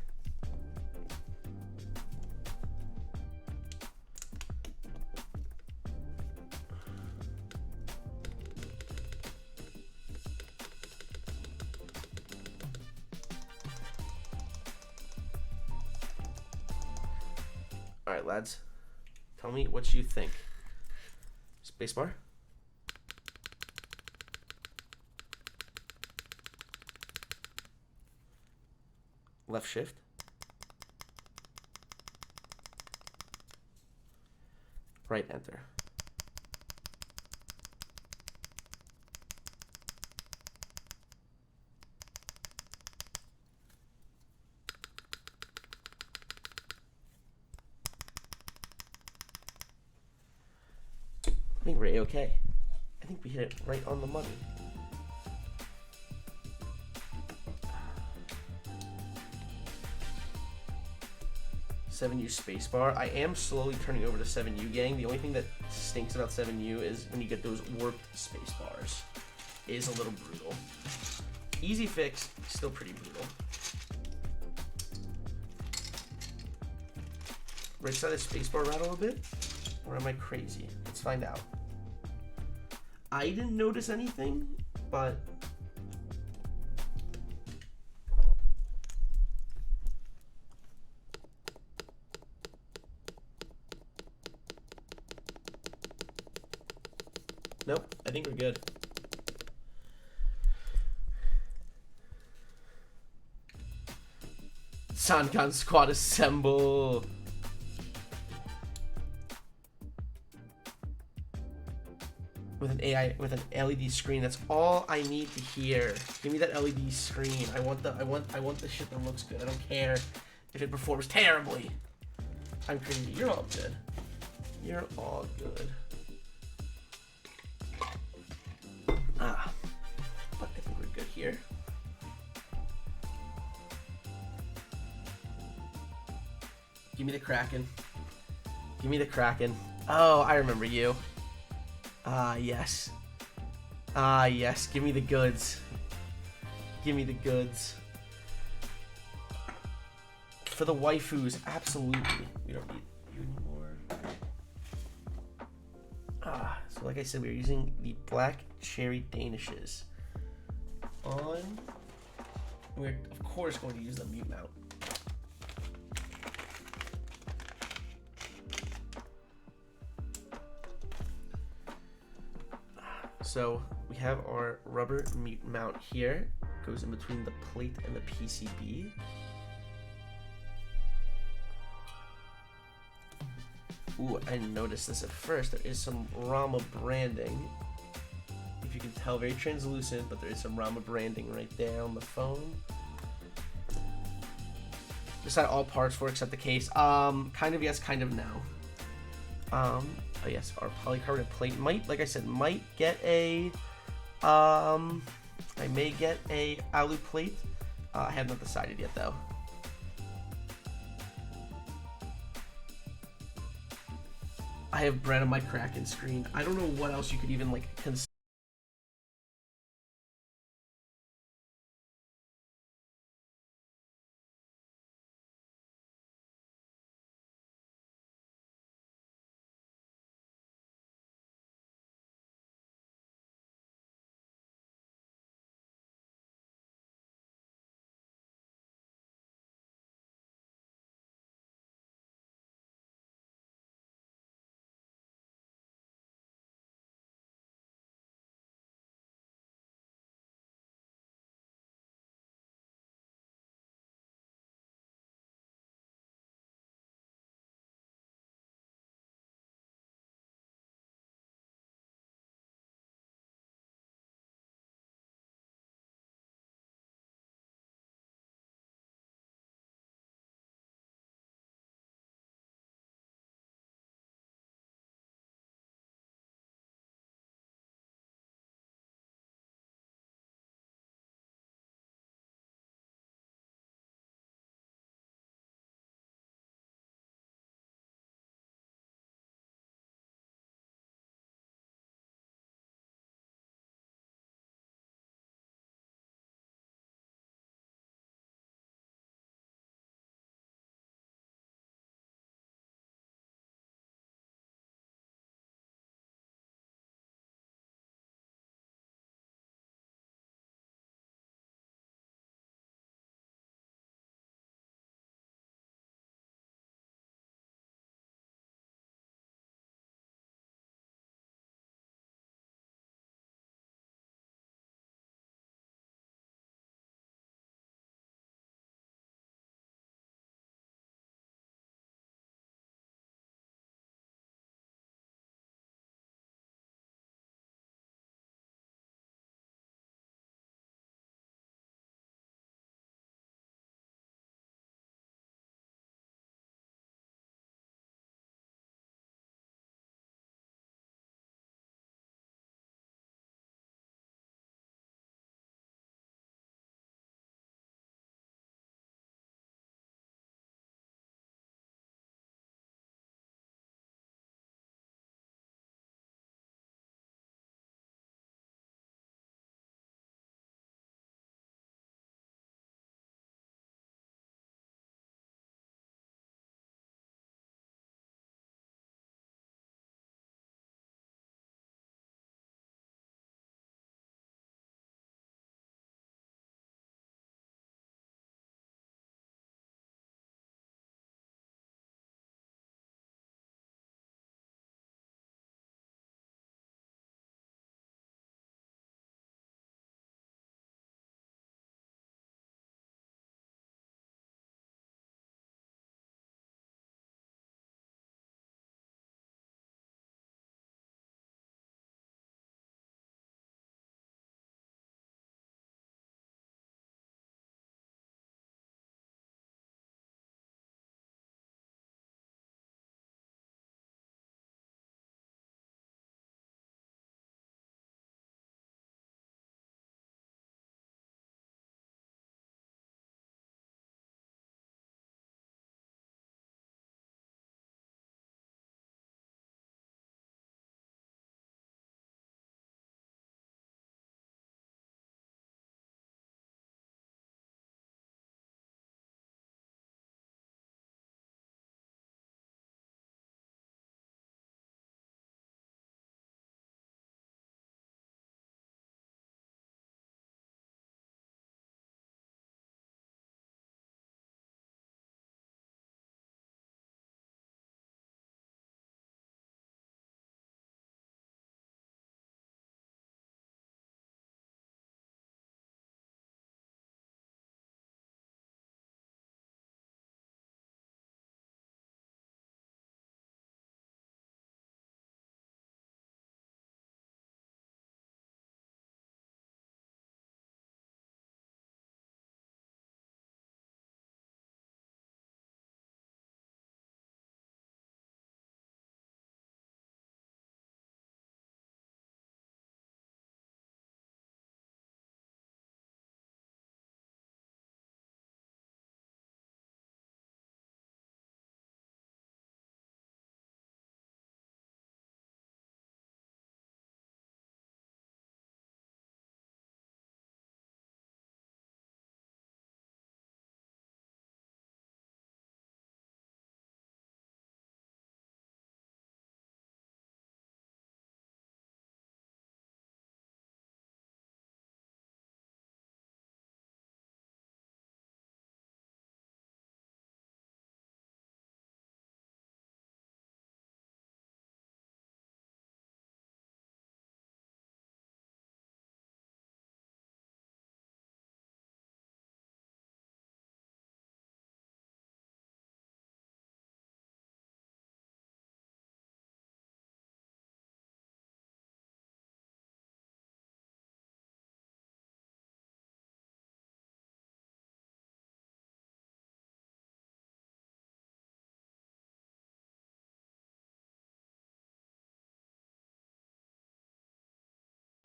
All right, lads. Tell me what you think. Spacebar. Left shift. Right enter. I think we're A-okay. I think we hit it right on the money. (7U) spacebar. I am slowly turning over to 7U, gang. The only thing that stinks about 7U is when you get those warped spacebars. It is a little brutal. Easy fix, still pretty brutal. Right side of the spacebar rattle a bit? Or am I crazy? Let's find out. I didn't notice anything, but... Nope, I think we're good. Sankan squad assemble. with an LED screen. That's all I need to hear. Give me that LED screen. I want the shit that looks good. I don't care if it performs terribly. I'm crazy. You're all good. You're all good. But I think we're good here. Give me the Kraken. Give me the Kraken. Oh, I remember you. Yes. Yes. Give me the goods. Give me the goods. For the waifus, absolutely. We don't need you anymore. So like I said, we're using the black cherry Danishes. We're of course going to use the mute mount. So we have our rubber mute mount here. Goes in between the plate and the PCB. Ooh, I didn't notice this at first. There is some RAMA branding. If you can tell, very translucent, but there is some RAMA branding right there on the phone. This had all parts for except the case. Kind of yes, kind of no. Oh yes, our polycarbonate plate might, like I said, might get a, I may get a alu plate. I have not decided yet though. I have bread on my Kraken screen. I don't know what else you could even like consider.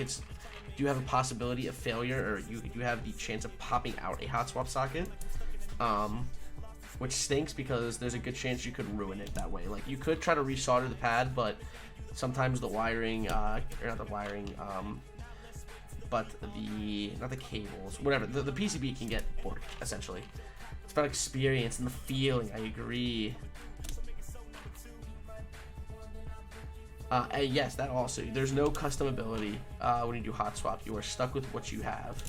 it's do have a possibility of failure, or you have the chance of popping out a hot swap socket, which stinks because there's a good chance you could ruin it that way. Like, you could try to resolder the pad, but sometimes the wiring, or not the wiring, but not the cables, whatever, the PCB can get borked, essentially. It's about experience and the feeling, I agree. And yes, that also, there's no custom ability when you do hot swap. You are stuck with what you have.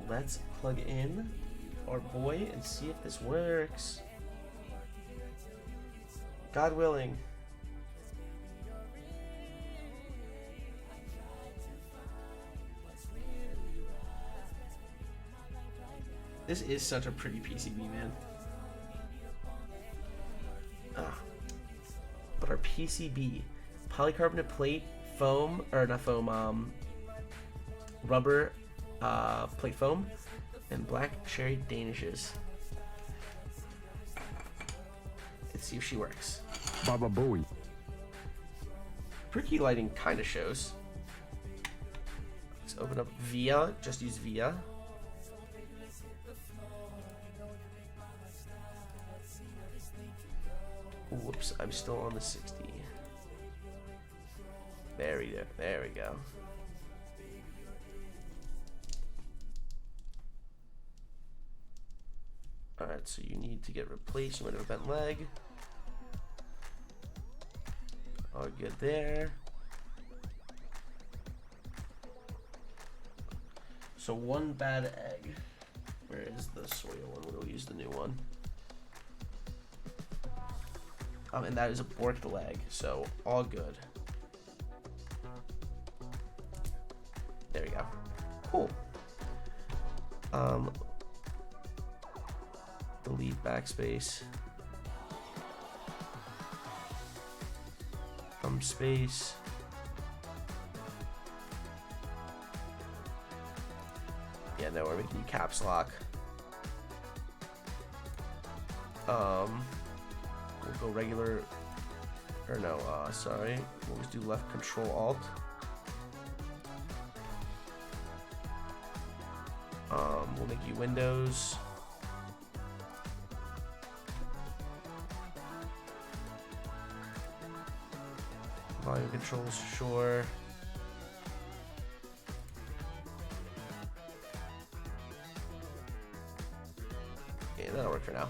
Let's plug in our boy and see if this works. God willing. This is such a pretty PCB, man. But our PCB, polycarbonate plate, foam, or not foam, rubber plate foam, and black cherry Danishes. Let's see if she works. Baba Booey. Perky lighting kind of shows. Let's open up VIA. Just use VIA. Whoops, I'm still on the 60. There we go. There we go. Alright, so you need to get replaced. You might have a bent leg. All good there. So one bad egg. Where is the Soya one? We'll use the new one. And that is a borked leg, so all good. There we go. Cool. Delete backspace. Space. Yeah, no, we're making you caps lock. We'll go regular, or no, sorry. We'll just do left control alt. We'll make you Windows. Volume controls, sure. Yeah, that'll work for now.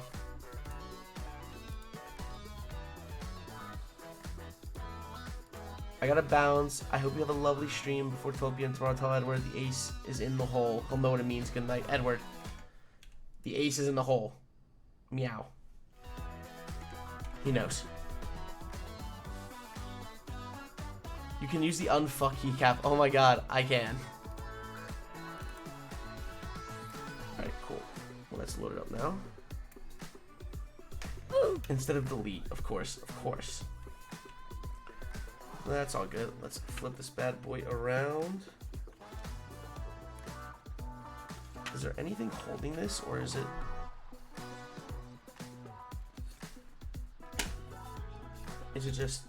I gotta bounce. I hope you have a lovely stream before 12 p.m. tomorrow. Tell Edward the ace is in the hole. He'll know what it means. Good night, Edward. The ace is in the hole. Meow. He knows. You can use the unfuck keycap. Oh my god, I can. Alright, cool. Well, let's load it up now. Instead of delete, of course, of course. That's all good. Let's flip this bad boy around. Is there anything holding this, or is it... Is it just...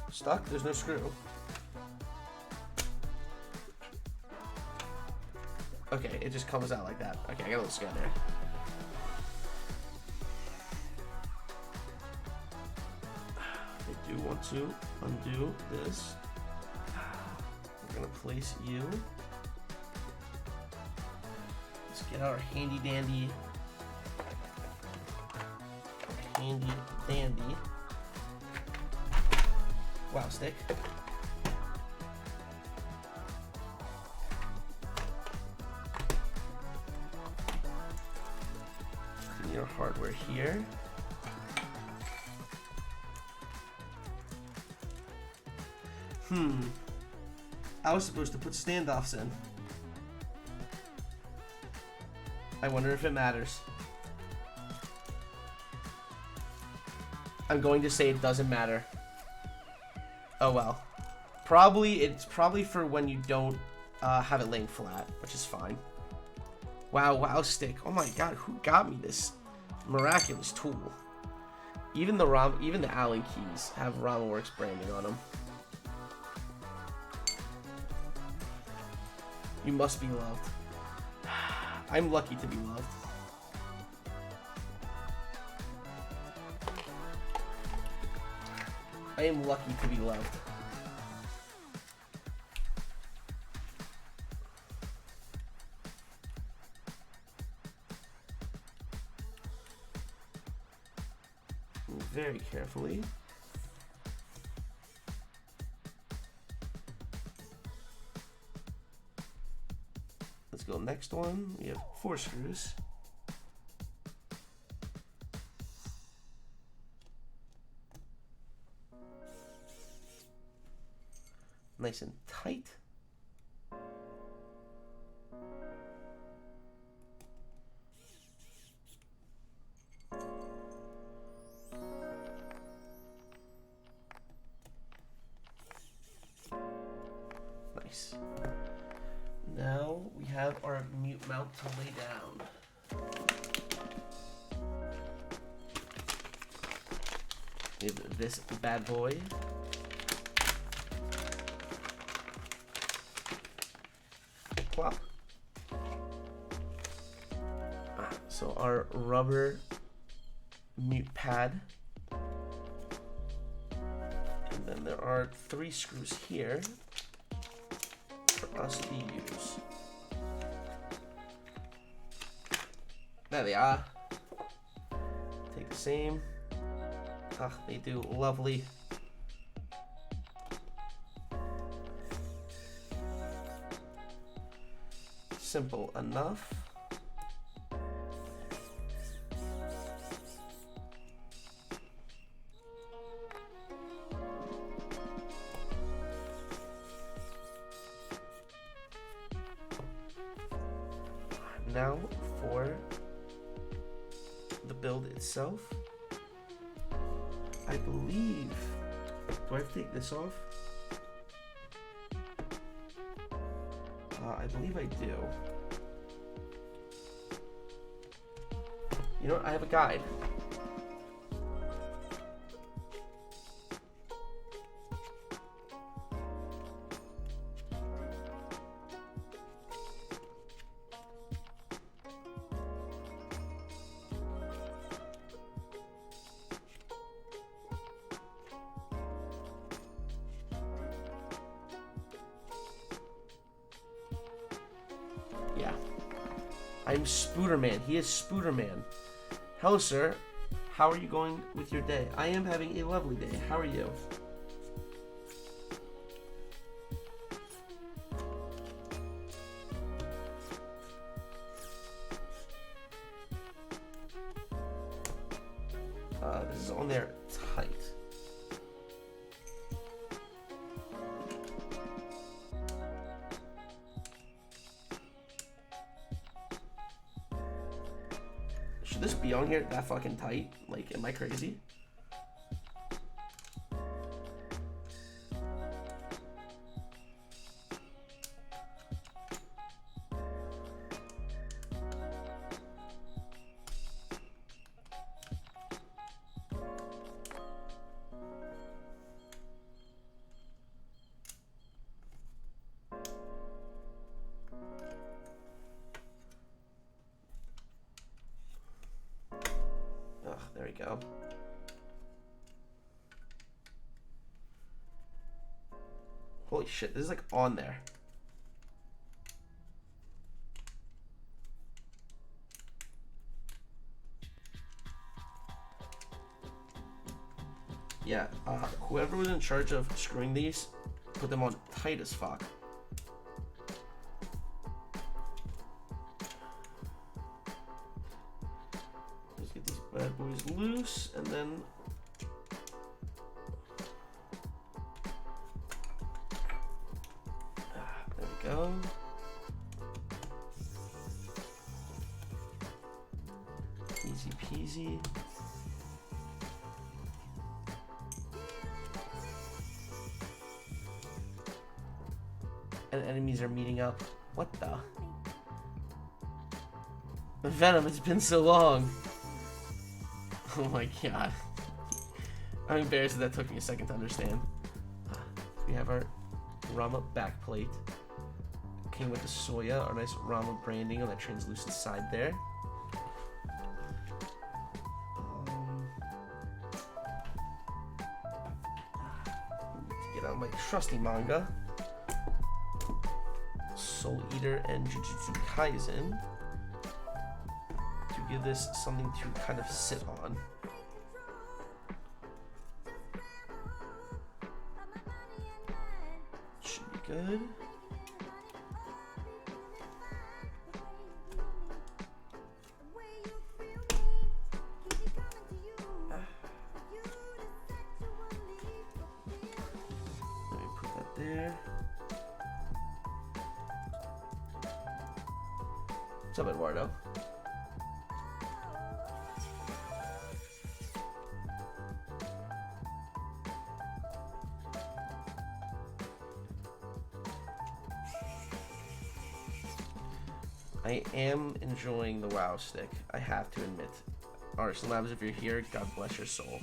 stuck? There's no screw. Okay, it just comes out like that. Okay, I got a little scared there. I do want to undo this. We're gonna place you. Let's get our handy dandy wow stick. Your hardware here. I was supposed to put standoffs in. I wonder if it matters. I'm going to say it doesn't matter. Oh well. It's probably for when you don't have it laying flat, which is fine. Wow stick. Oh my god, who got me this miraculous tool? Even the Allen keys have RAMA Works branding on them. You must be loved. I'm lucky to be loved. I am lucky to be loved. Very carefully. Let's go next one. We have 4 screws. Nice and tight. Nice. Now we have our mute mount to lay down. We have this bad boy. Plop. So our rubber mute pad. And then there are 3 screws here for us to use. There they are. Take the same. They do lovely. Simple enough. Now for the build itself. I believe. Do I have to take this off? I believe I do. You know what? I have a guide. Yeah. I'm Spooderman. He is Spooderman. Hello, sir. How are you going with your day? I am having a lovely day. How are you? This is on there tight. Should this be on here that fucking tight? Like, am I crazy? There we go. Holy shit, this is like on there. Yeah, whoever was in charge of screwing these, put them on tight as fuck. Bad boys loose, and then easy. And enemies are meeting up. What the? Venom, it's been so long. Oh my god. I'm embarrassed that took me a second to understand. We have our RAMA backplate. Came with the Soya, our nice RAMA branding on the translucent side there. Get out my trusty manga. Soul Eater and Jujutsu Kaisen. To give this something to kind of sit on. Should be good. Let me put that there. What's up, Eduardo? I am enjoying the WoW stick, I have to admit. Arson Labs, if you're here, God bless your soul.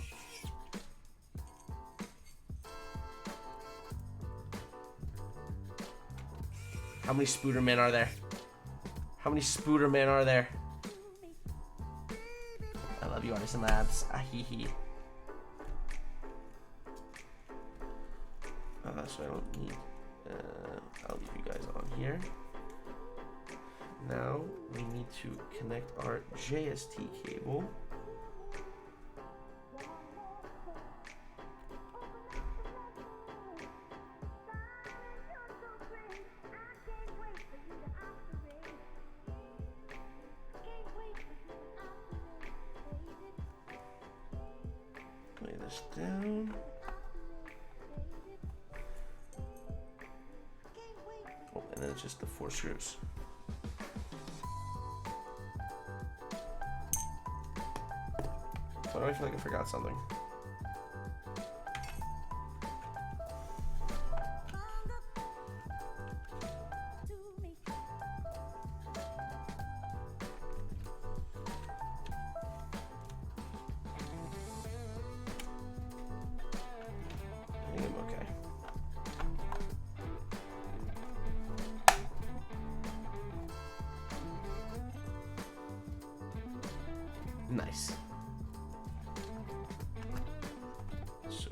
How many Spoodermen are there? How many Spoodermen are there? I love you, Artisan Labs. Ahihi. So I don't need... I'll leave you guys on here. Now we need to connect our JST cable. Lay this down. Oh, and then it's just the 4 screws. Why do I feel like I forgot something? I think I'm okay. Nice.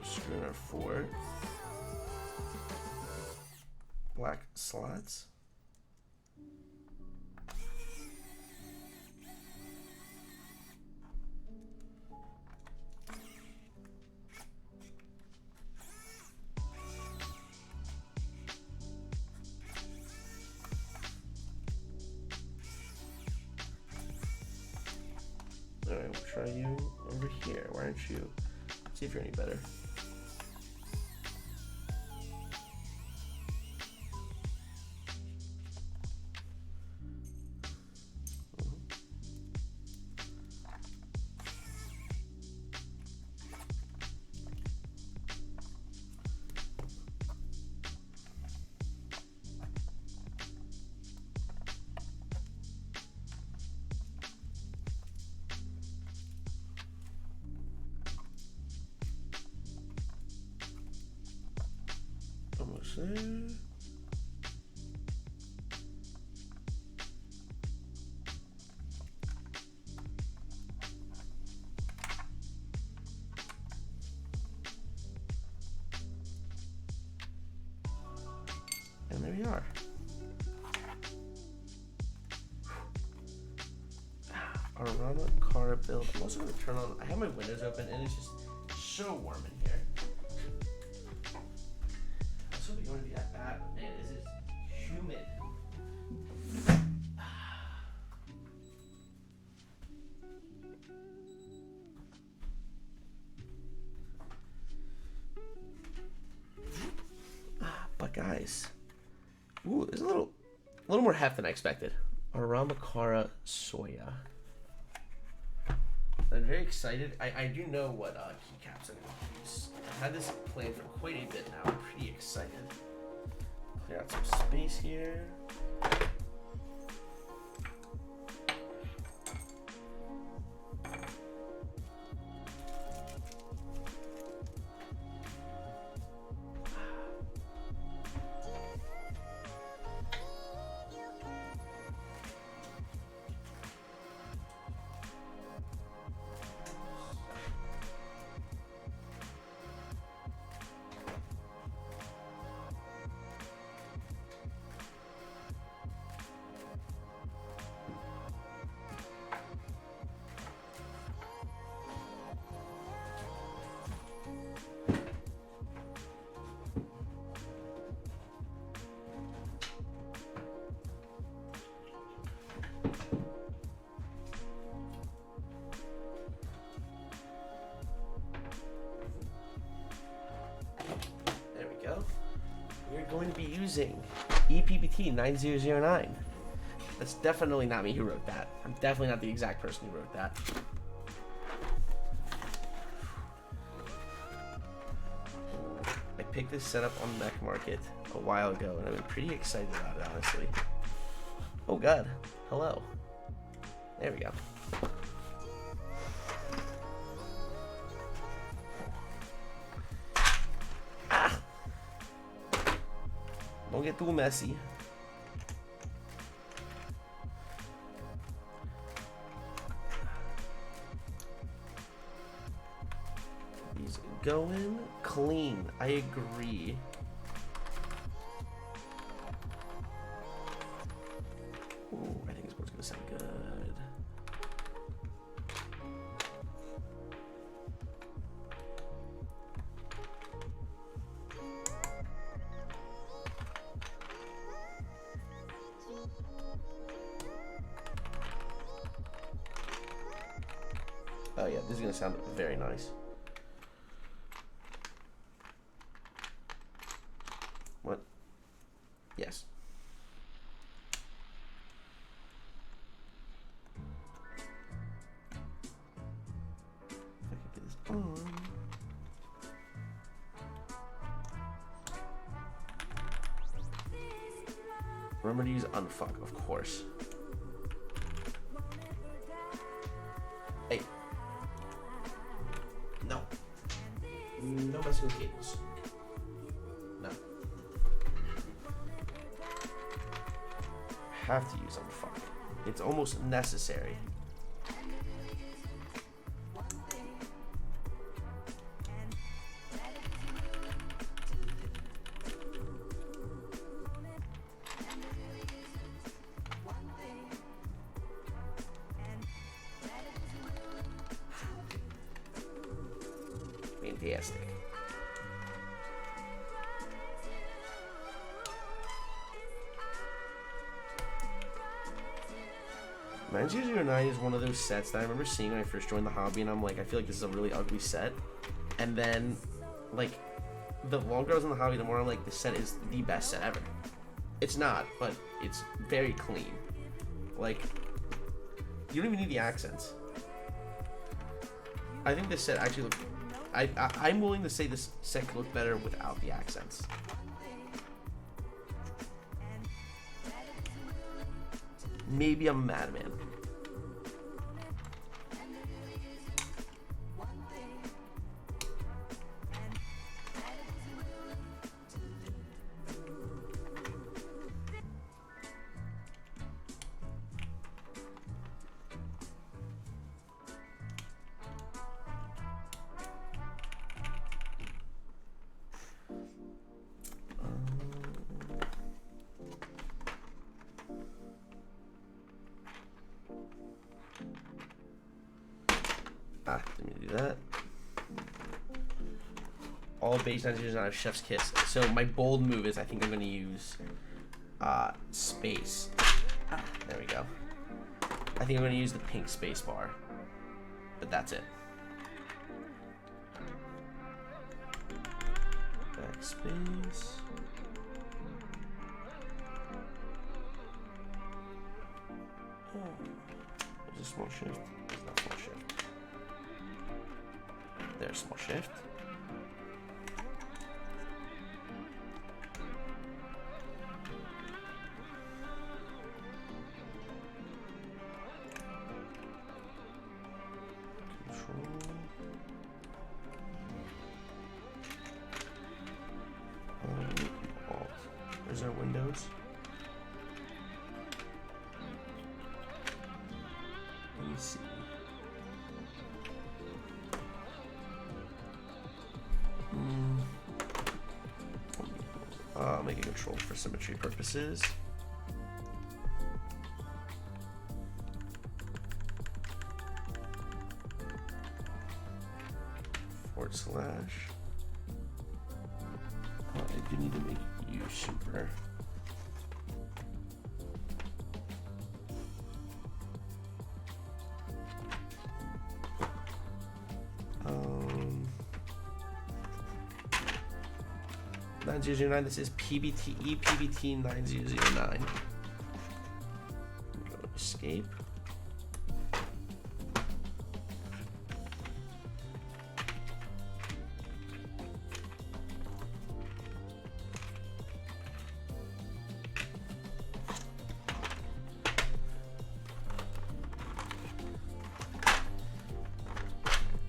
Screw our 4 black slots. Alright, we'll try you over here. Why aren't you? See if you're any better. Almost there. And there we are. Our RAMA car build. I'm also going to turn on, I have my windows open and it's just so warm in here. I was hoping it wouldn't be that bad, but man, this is humid. But guys, ooh, there's a little more heft than I expected. Our RAMA Soya. I'm very excited. I do know what keycaps I'm going to use. I've had this planned for quite a bit now. I'm pretty excited. Clear out some space here. We're going to be using ePBT 9009. That's definitely not me who wrote that. I'm definitely not the exact person who wrote that. I picked this setup on the Mech Market a while ago, and I've been pretty excited about it, honestly. Oh god, hello. There we go. Don't get too messy. He's going clean. I agree. Ooh, I think this board's gonna sound good. Oh yeah, this is gonna sound very nice. What? Yes. If I can get this on. Remember to use unfuck, of course. Hey. No. No messing with cables. No. Have to use unfuck. It's almost necessary. Fantastic. (9009) is one of those sets that I remember seeing when I first joined the hobby, and I'm like, I feel like this is a really ugly set. And then, like, the longer I was in the hobby, the more I'm like, this set is the best set ever. It's not, but it's very clean. Like, you don't even need the accents. I think this set actually looks... I'm willing to say this set could look better without the accents. Maybe I'm a madman. Didn't mean to do that. All base 909 have Chef's Kiss. So my bold move is I think I'm going to use space. There we go. I think I'm going to use the pink space bar. But that's it. Backspace. Oh. Is this small shift? It's not small shift. There's small shift. Control. Alt. There's our windows. Let me see. Make a control for symmetry purposes. / I do need to make you super. (9009). This is PBT ePBT 9009. Go to escape.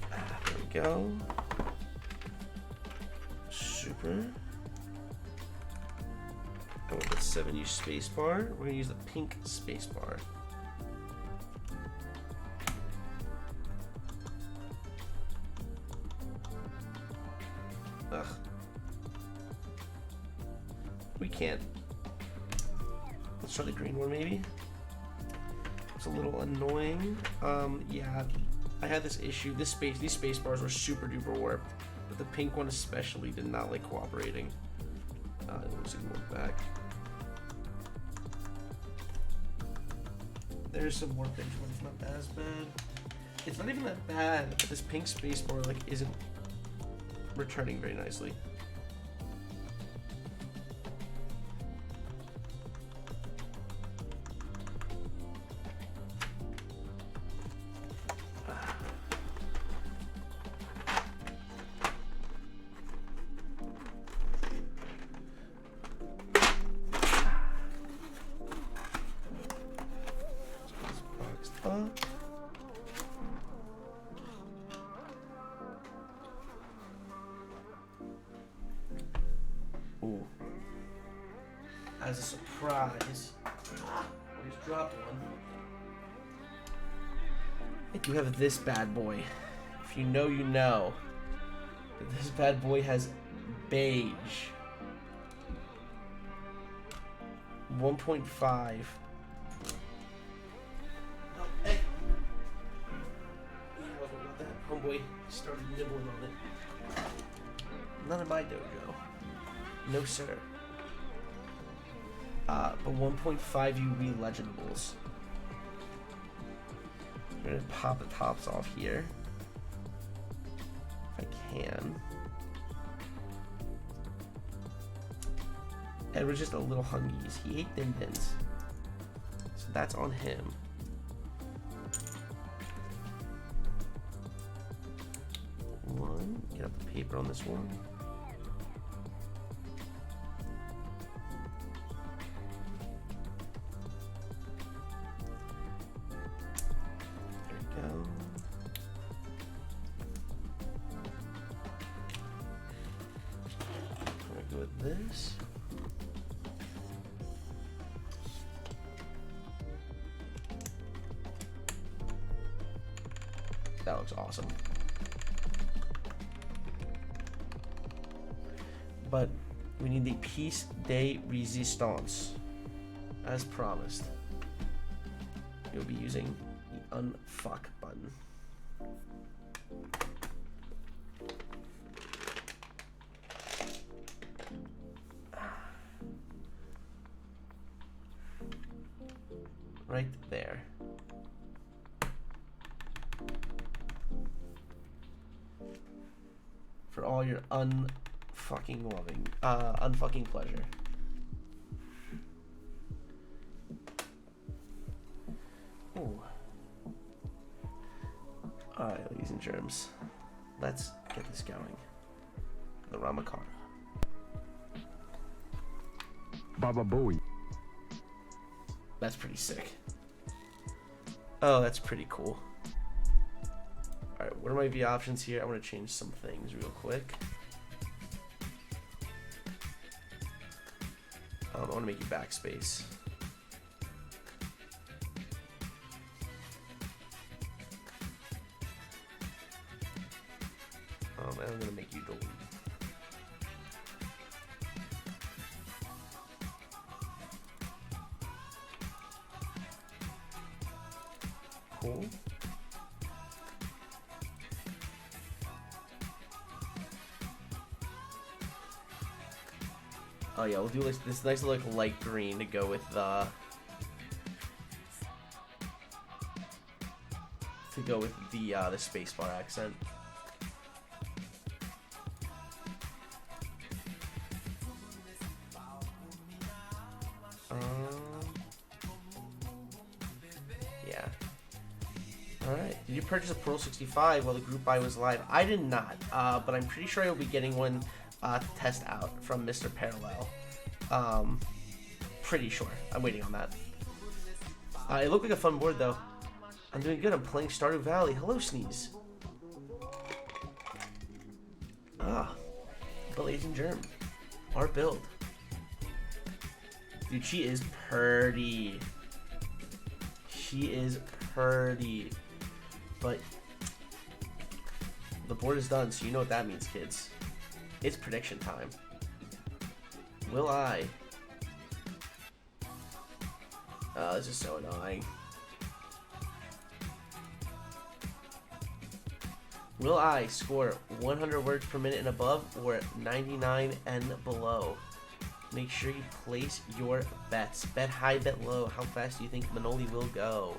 There we go. Super. Go with the 7 use spacebar. We're gonna use the pink spacebar. Ugh. We can't. Let's try the green one maybe. It's a little annoying. Yeah, I had this issue. These space bars were super duper warped, but the pink one especially did not like cooperating. Let's look back. There's some warpage, but it's not as bad. It's not even that bad, but this pink spacebar like isn't returning very nicely. Ooh. As a surprise, we just dropped one. I do have this bad boy. If you know, you know. This bad boy has beige. 1.5. Oh, hey. Homeboy started nibbling on it. Not in my dojo. No sir. But 1.5 UV legendables. I'm gonna pop the tops off here. If I can. Edward's just a little hungies. He ate Din Dins. So that's on him. One. Get out the paper on this one. This. That looks awesome. But we need the piece de resistance. As promised. You'll be using the unfuck button. Right there. For all your unfucking loving, unfucking pleasure. Ooh. Alright, ladies and germs. Let's get this going. The RAMA car. Baba Booey. That's pretty sick. Oh, that's pretty cool. Alright, what are my V options here? I want to change some things real quick. I want to make you backspace. And I'm going to make you delete. Cool. Oh yeah, we'll do this nice little light green to go with the spacebar accent. Yeah. Alright. Did you purchase a Pearl 65 while the group buy was live? I did not, but I'm pretty sure I will be getting one to test out from Mr. Parallel. Pretty sure. I'm waiting on that. It looked like a fun board, though. I'm doing good. I'm playing Stardew Valley. Hello, Sneeze. Blazing Germ. Our build. Dude, she is purty. She is purty. But the board is done, so you know what that means, kids. It's prediction time. Will I? Oh, this is so annoying. Will I score 100 words per minute and above or 99 and below? Make sure you place your bets. Bet high, bet low. How fast do you think Manoli will go?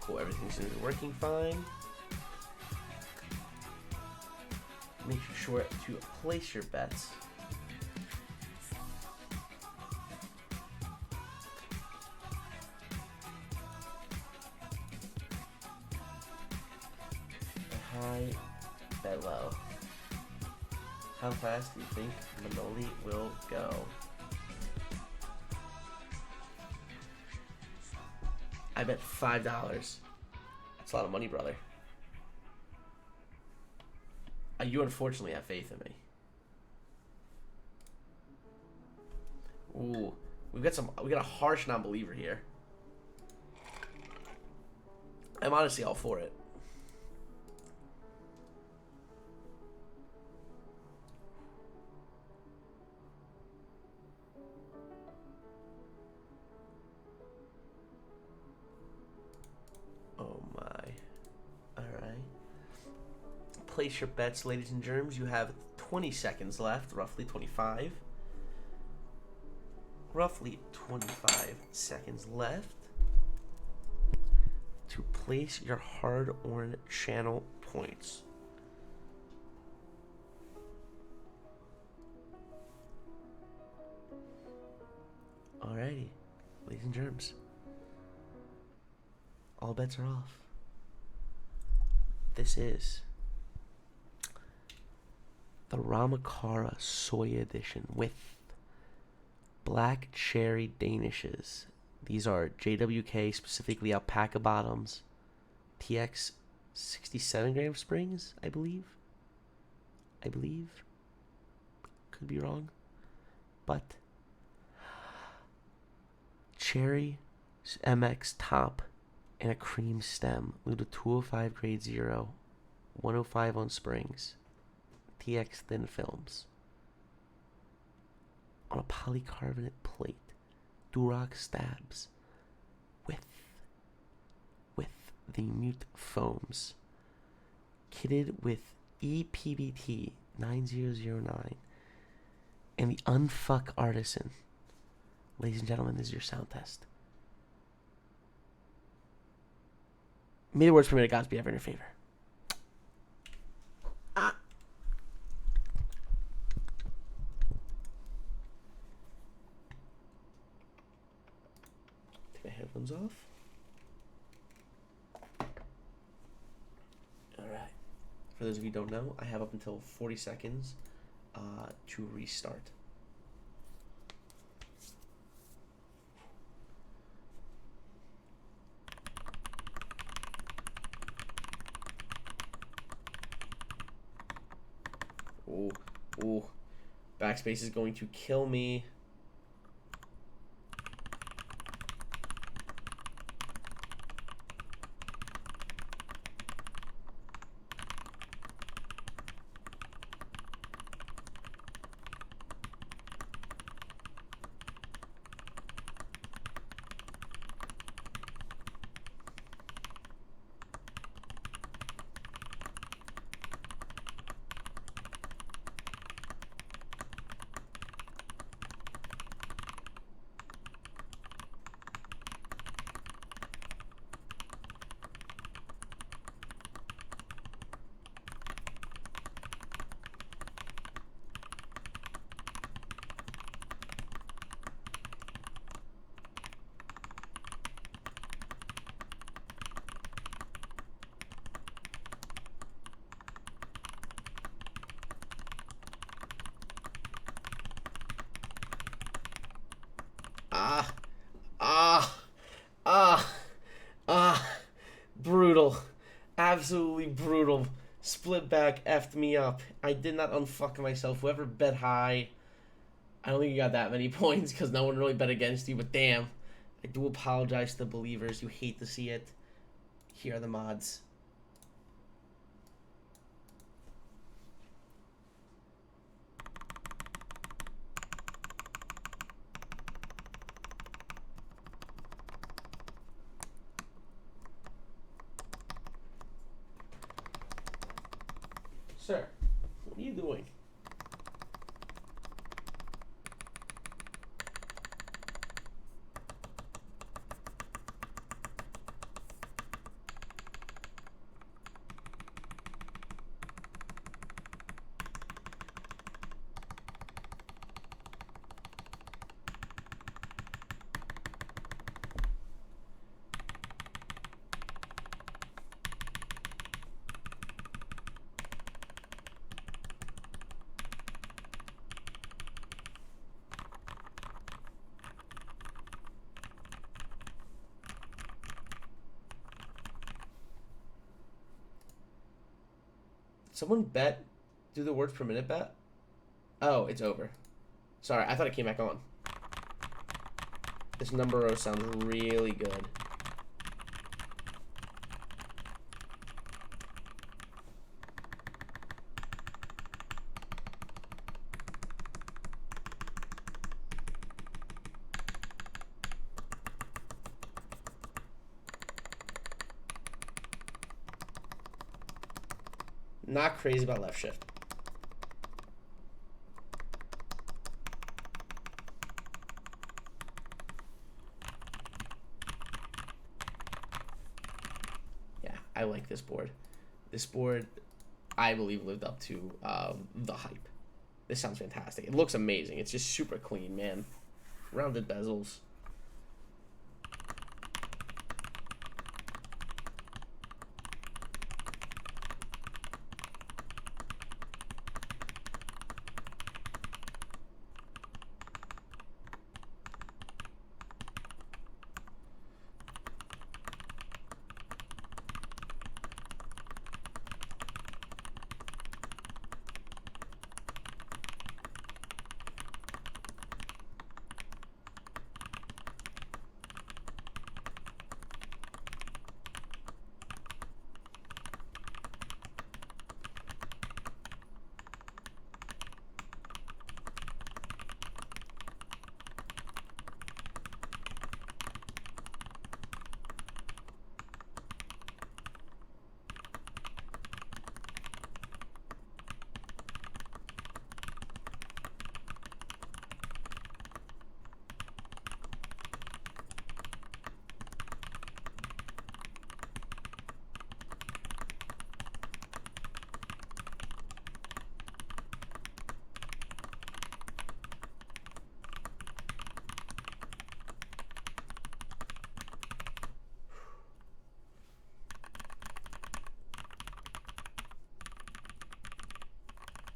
Cool, everything seems to be working fine. Make sure to place your bets. High, bet low. How fast do you think Manoli will go? I bet $5. That's a lot of money, brother. You unfortunately have faith in me. Ooh, we got a harsh non-believer here. I'm honestly all for it. Oh my. Alright. Place your bets, ladies and germs. You have 20 seconds left, roughly 25. Roughly 25 seconds left to place your hard-earned channel points. Alrighty, ladies and germs. All bets are off. This is the RAMA Soya edition with black cherry Danishes. These are JWK, specifically Alpaca bottoms. TX 67 gram springs, I believe. Could be wrong. But cherry MX top and a cream stem. Lube 205 grade 0. 105 on springs. TX thin films. On a polycarbonate plate. Durock stabs. With the mute foams. Kitted with ePBT 9009. And the Unfuck Artisan. Ladies and gentlemen, this is your sound test. May the words per minute gods be ever in your favor. Take my headphones off. Alright. For those of you who don't know, I have up until 40 seconds to restart. Ooh, ooh. Backspace is going to kill me. Brutal. Absolutely brutal. Split back effed me up. I did not unfuck myself. Whoever bet high, I don't think you got that many points because no one really bet against you, but damn. I do apologize to the believers. You hate to see it. Here are the mods. Sir, what are you doing? Someone bet, do the words per minute bet? Oh, it's over. Sorry, I thought it came back on. This number sounds really good. Not crazy about left shift. Yeah, I like this board. This board, I believe, lived up to the hype. This sounds fantastic. It looks amazing. It's just super clean, man. Rounded bezels.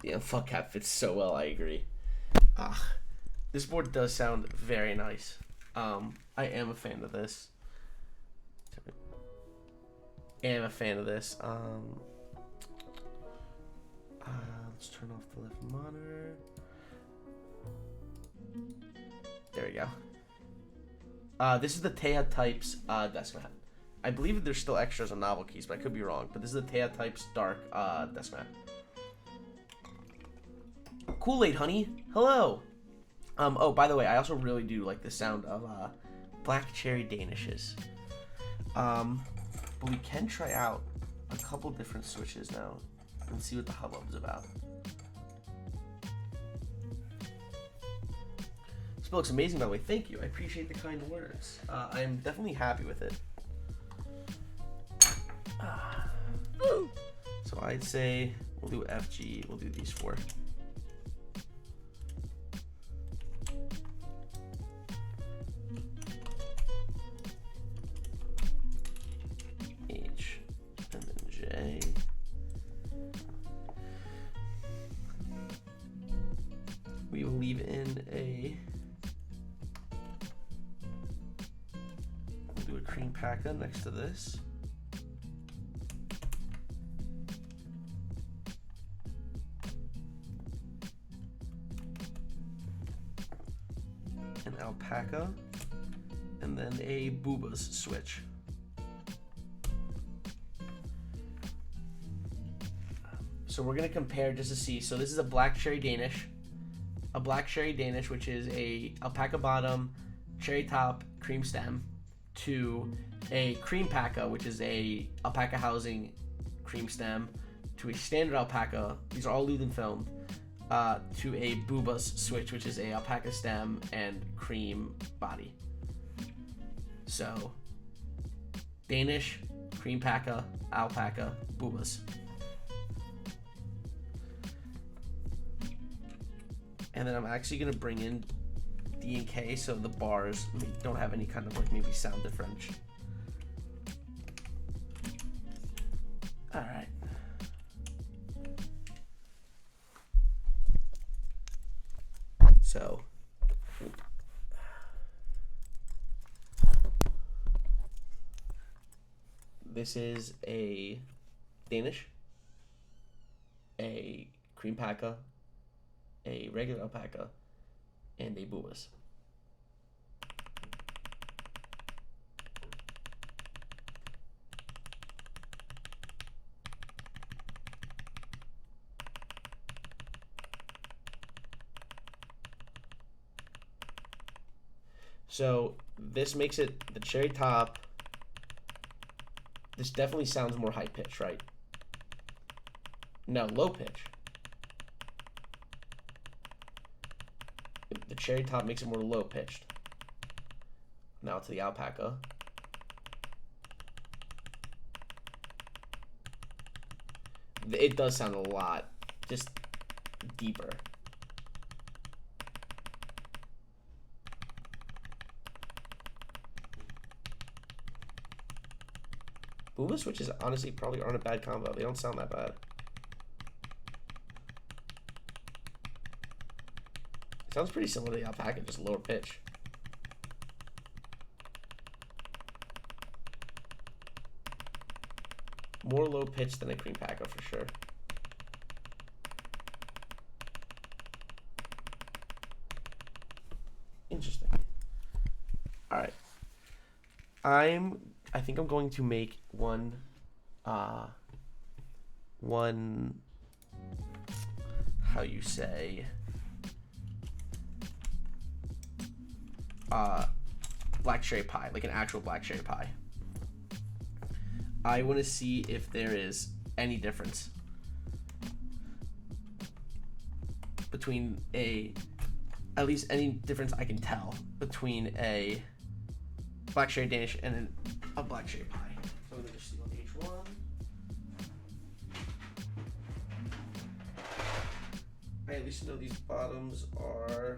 Yeah, fuck cap fits so well, I agree. This board does sound very nice. I am a fan of this. Let's turn off the left monitor. There we go. This is the Teja Types desk mat. I believe there's still extras on novel keys, but I could be wrong. But this is the Teja Types dark desk mat. Kool-Aid, honey. Hello. Oh, by the way, I also really do like the sound of black cherry Danishes. But we can try out a couple different switches now and see what the hubbub is about. This looks amazing, by the way. Thank you. I appreciate the kind words. I am definitely happy with it. So I'd say we'll do FG. We'll do these 4. H and then J. We will leave in a. We'll do a cream packer next to this. An Alpaca, and then a Boobas switch. So we're gonna compare just to see. So this is a black cherry Danish, which is a Alpaca bottom, cherry top, cream stem, to a cream paca, which is a Alpaca housing, cream stem, to a standard Alpaca. These are all lubed and filmed. To a Boobas switch, which is a Alpaca stem and cream body. So Danish, cream paca, Alpaca, Boobas. And then I'm actually gonna bring in D and K so the bars don't have any kind of like maybe sound differential. All right. So this is a Danish, a cream paca, a regular Alpaca, and a Boobas. So this makes it the cherry top. This definitely sounds more high pitch, right? No, low pitch. The cherry top makes it more low pitched. Now to the Alpaca. It does sound a lot just deeper. Booba switches honestly probably aren't a bad combo. They don't sound that bad. It sounds pretty similar to the Alpaca, just lower pitch. More low pitch than a cream paca for sure. Interesting. All right. I think I'm going to make one how you say black cherry pie, like an actual black cherry pie. I want to see if there is any difference between at least any difference I can tell between a black cherry Danish and a black cherry pie. So I'm going to just do on H1. I at least know these bottoms are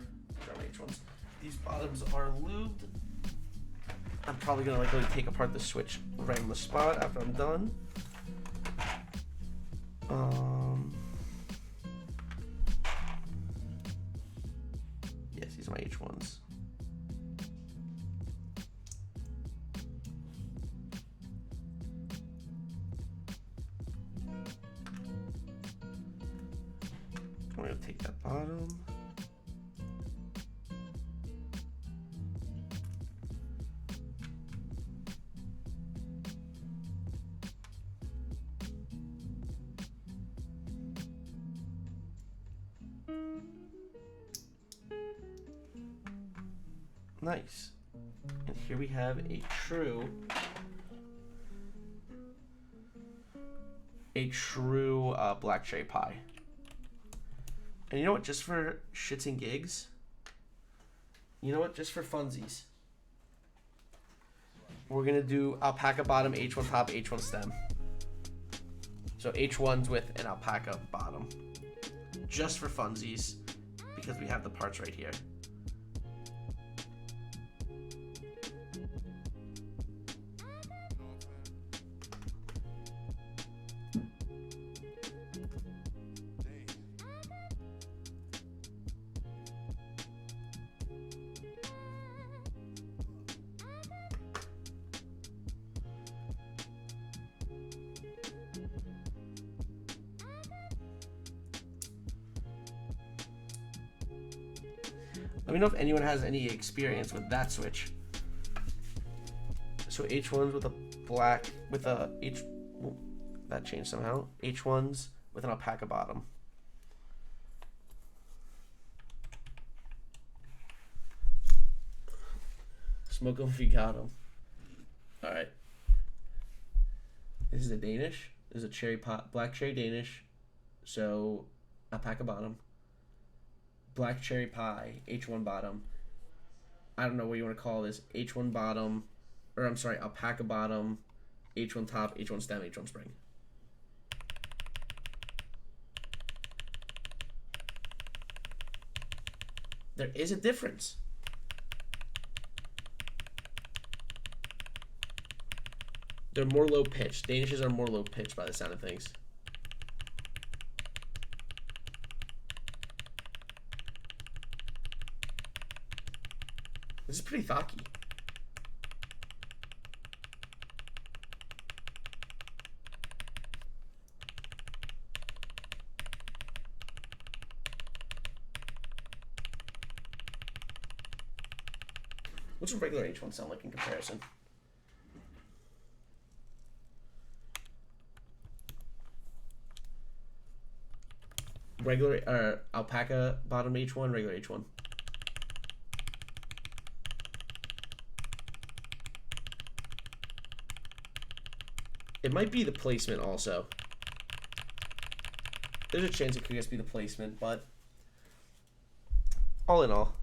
H1s. These bottoms are lubed. I'm probably gonna like really take apart the switch right on the spot after I'm done. my H1s. I'm gonna take that bottom. Nice. And here we have a true black cherry pie. And you know what, just for shits and gigs, you know what, just for funsies, we're gonna do alpaca bottom, H1 top, H1 stem. So H1s with an alpaca bottom, just for funsies, because we have the parts right here. Let me know if anyone has any experience with that switch. So H1s with a black, with a H, oh, that changed somehow. H1s with an alpaca bottom. Smoke them if you got them. All right. This is a Danish. This is a cherry pot, black cherry Danish. So alpaca bottom. Black cherry pie, H1 bottom. I don't know what you want to call this. H1 bottom, or I'm sorry, alpaca bottom, H1 top, H1 stem, H1 spring. There is a difference. They're more low pitched. Danishes are more low pitched by the sound of things. This is pretty thocky. What's a regular H1 sound like in comparison? Regular alpaca bottom H1, regular H1. It might be the placement also. There's a chance it could just be the placement, but all in all,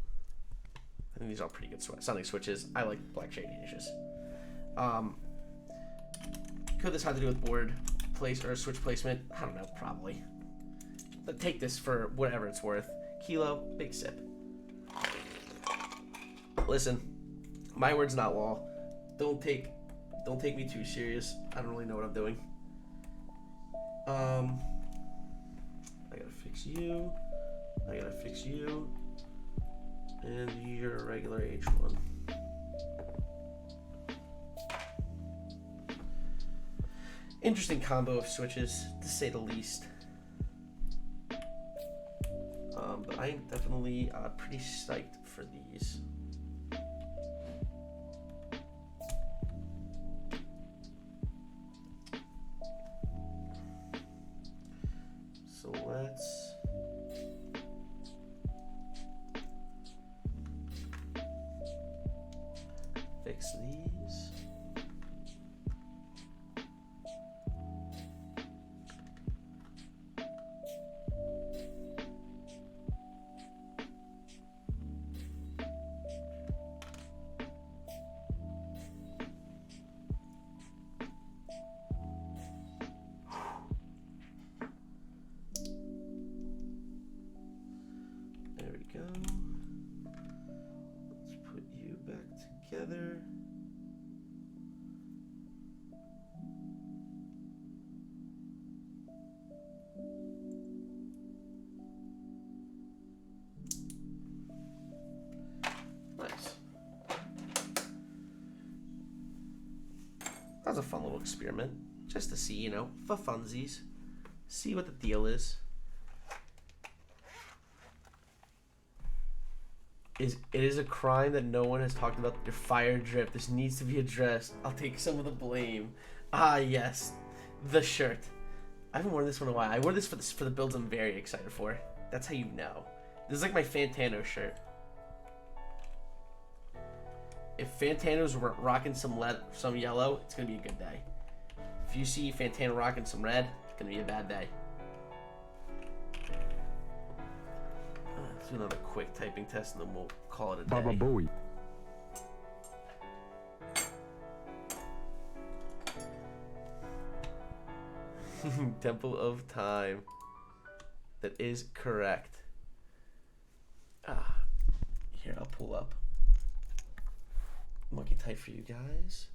I think these are pretty good sounding switches. I like black cherry Danishes. Could this have to do with board place or switch placement? I don't know, probably. But take this for whatever it's worth. Kilo, big sip. Listen, my word's not law. Don't take me too serious. I don't really know what I'm doing. I gotta fix you. I gotta fix you. And your regular H1. Interesting combo of switches, to say the least. But I'm definitely pretty psyched for these. So let's fix these. There we go. Let's put you back together. that was a fun little experiment. Just to see, you know, for funsies. See what the deal is. It is a crime that no one has talked about your fire drip. This needs to be addressed. I'll take some of the blame. Ah, yes. The shirt. I haven't worn this one in a while. I wore this for the builds I'm very excited for. That's how you know. This is like my Fantano shirt. If Fantano's rocking some yellow, it's going to be a good day. If you see Fantano rocking some red, it's going to be a bad day. Let's do another quick typing test and then we'll call it a day. Baba Bowie. Temple of Time. That is correct. Here, I'll pull up Monkey type for you guys.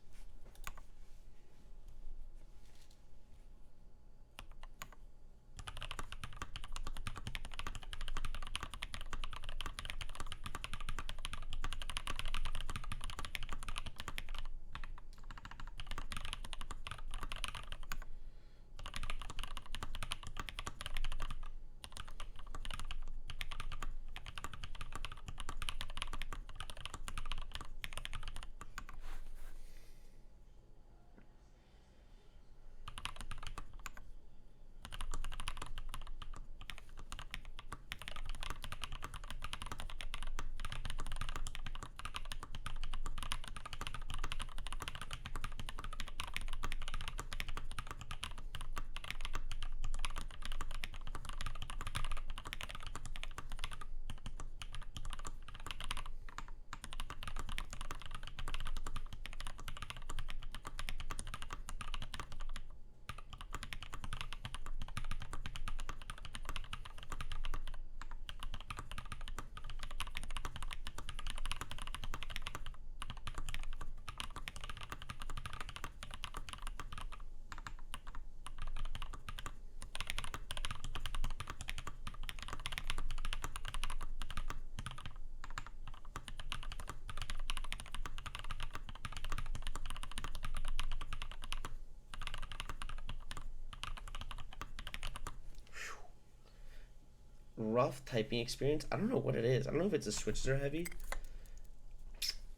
Rough typing experience. I don't know what it is. I don't know if it's the switches are heavy.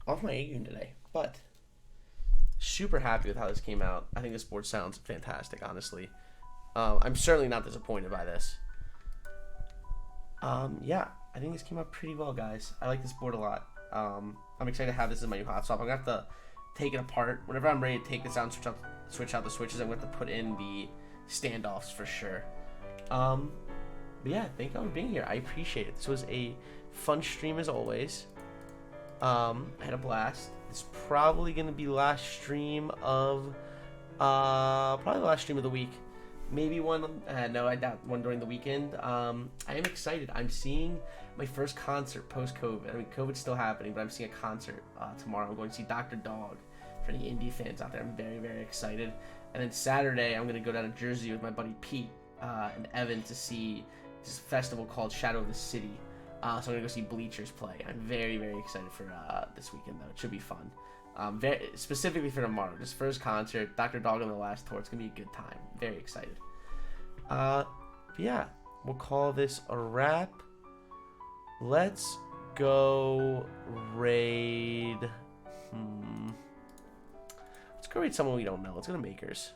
Off my A-game today, but super happy with how this came out. I think this board sounds fantastic, honestly. I'm certainly not disappointed by this. Yeah, I think this came out pretty well, guys. I like this board a lot. I'm excited to have this in my new hot swap. I'm gonna have to take it apart. Whenever I'm ready to take this out and switch out the switches, I'm gonna have to put in the standoffs for sure. But yeah, thank you all for being here. I appreciate it. This was a fun stream as always. I had a blast. It's probably gonna be last stream of probably the last stream of the week. Maybe one. No, I doubt one during the weekend. I am excited. I'm seeing my first concert post-COVID. I mean, COVID's still happening, but I'm seeing a concert tomorrow. I'm going to see Dr. Dog. For any indie fans out there, I'm very, very excited. And then Saturday, I'm gonna go down to Jersey with my buddy Pete and Evan to see this festival called Shadow of the City. So I'm gonna go see Bleachers play. I'm very, very excited for this weekend though. It should be fun. Very specifically for tomorrow, this first concert, Dr. Dog on the last tour. It's gonna be a good time. Very excited. But yeah, we'll call this a wrap. Let's go raid. Let's go raid someone we don't know. Let's go to Makers.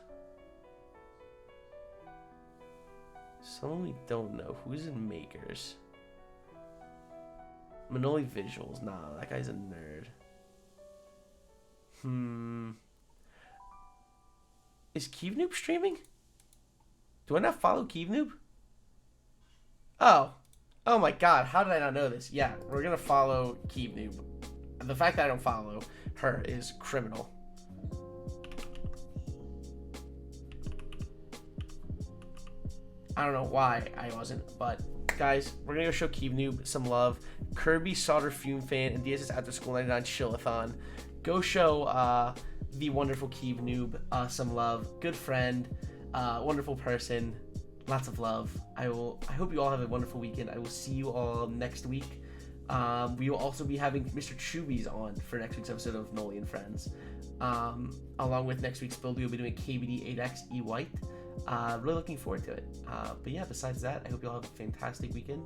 Someone we don't know. Who's in Makers? Manoli Visuals. Nah, that guy's a nerd. Is Keevnoob streaming? Do I not follow Keevnoob? Oh my god, how did I not know this? Yeah, we're gonna follow Keevnoob. The fact that I don't follow her is criminal. I don't know why I wasn't, but guys, we're gonna go show Keevnoob some love. Kirby Solder Fume Fan and DSS After School 99 Chillathon. Go show the wonderful Keevnoob some love. Good friend, wonderful person, lots of love. I hope you all have a wonderful weekend. I will see you all next week. We will also be having Mr. Chubies on for next week's episode of Noli and Friends. Along with next week's build, we'll be doing KBD 8X E White. Really looking forward to it. But yeah, besides that, I hope you all have a fantastic weekend.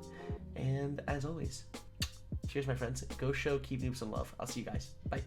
And as always, cheers, my friends. Go show Keep Noobs some love. I'll see you guys. Bye.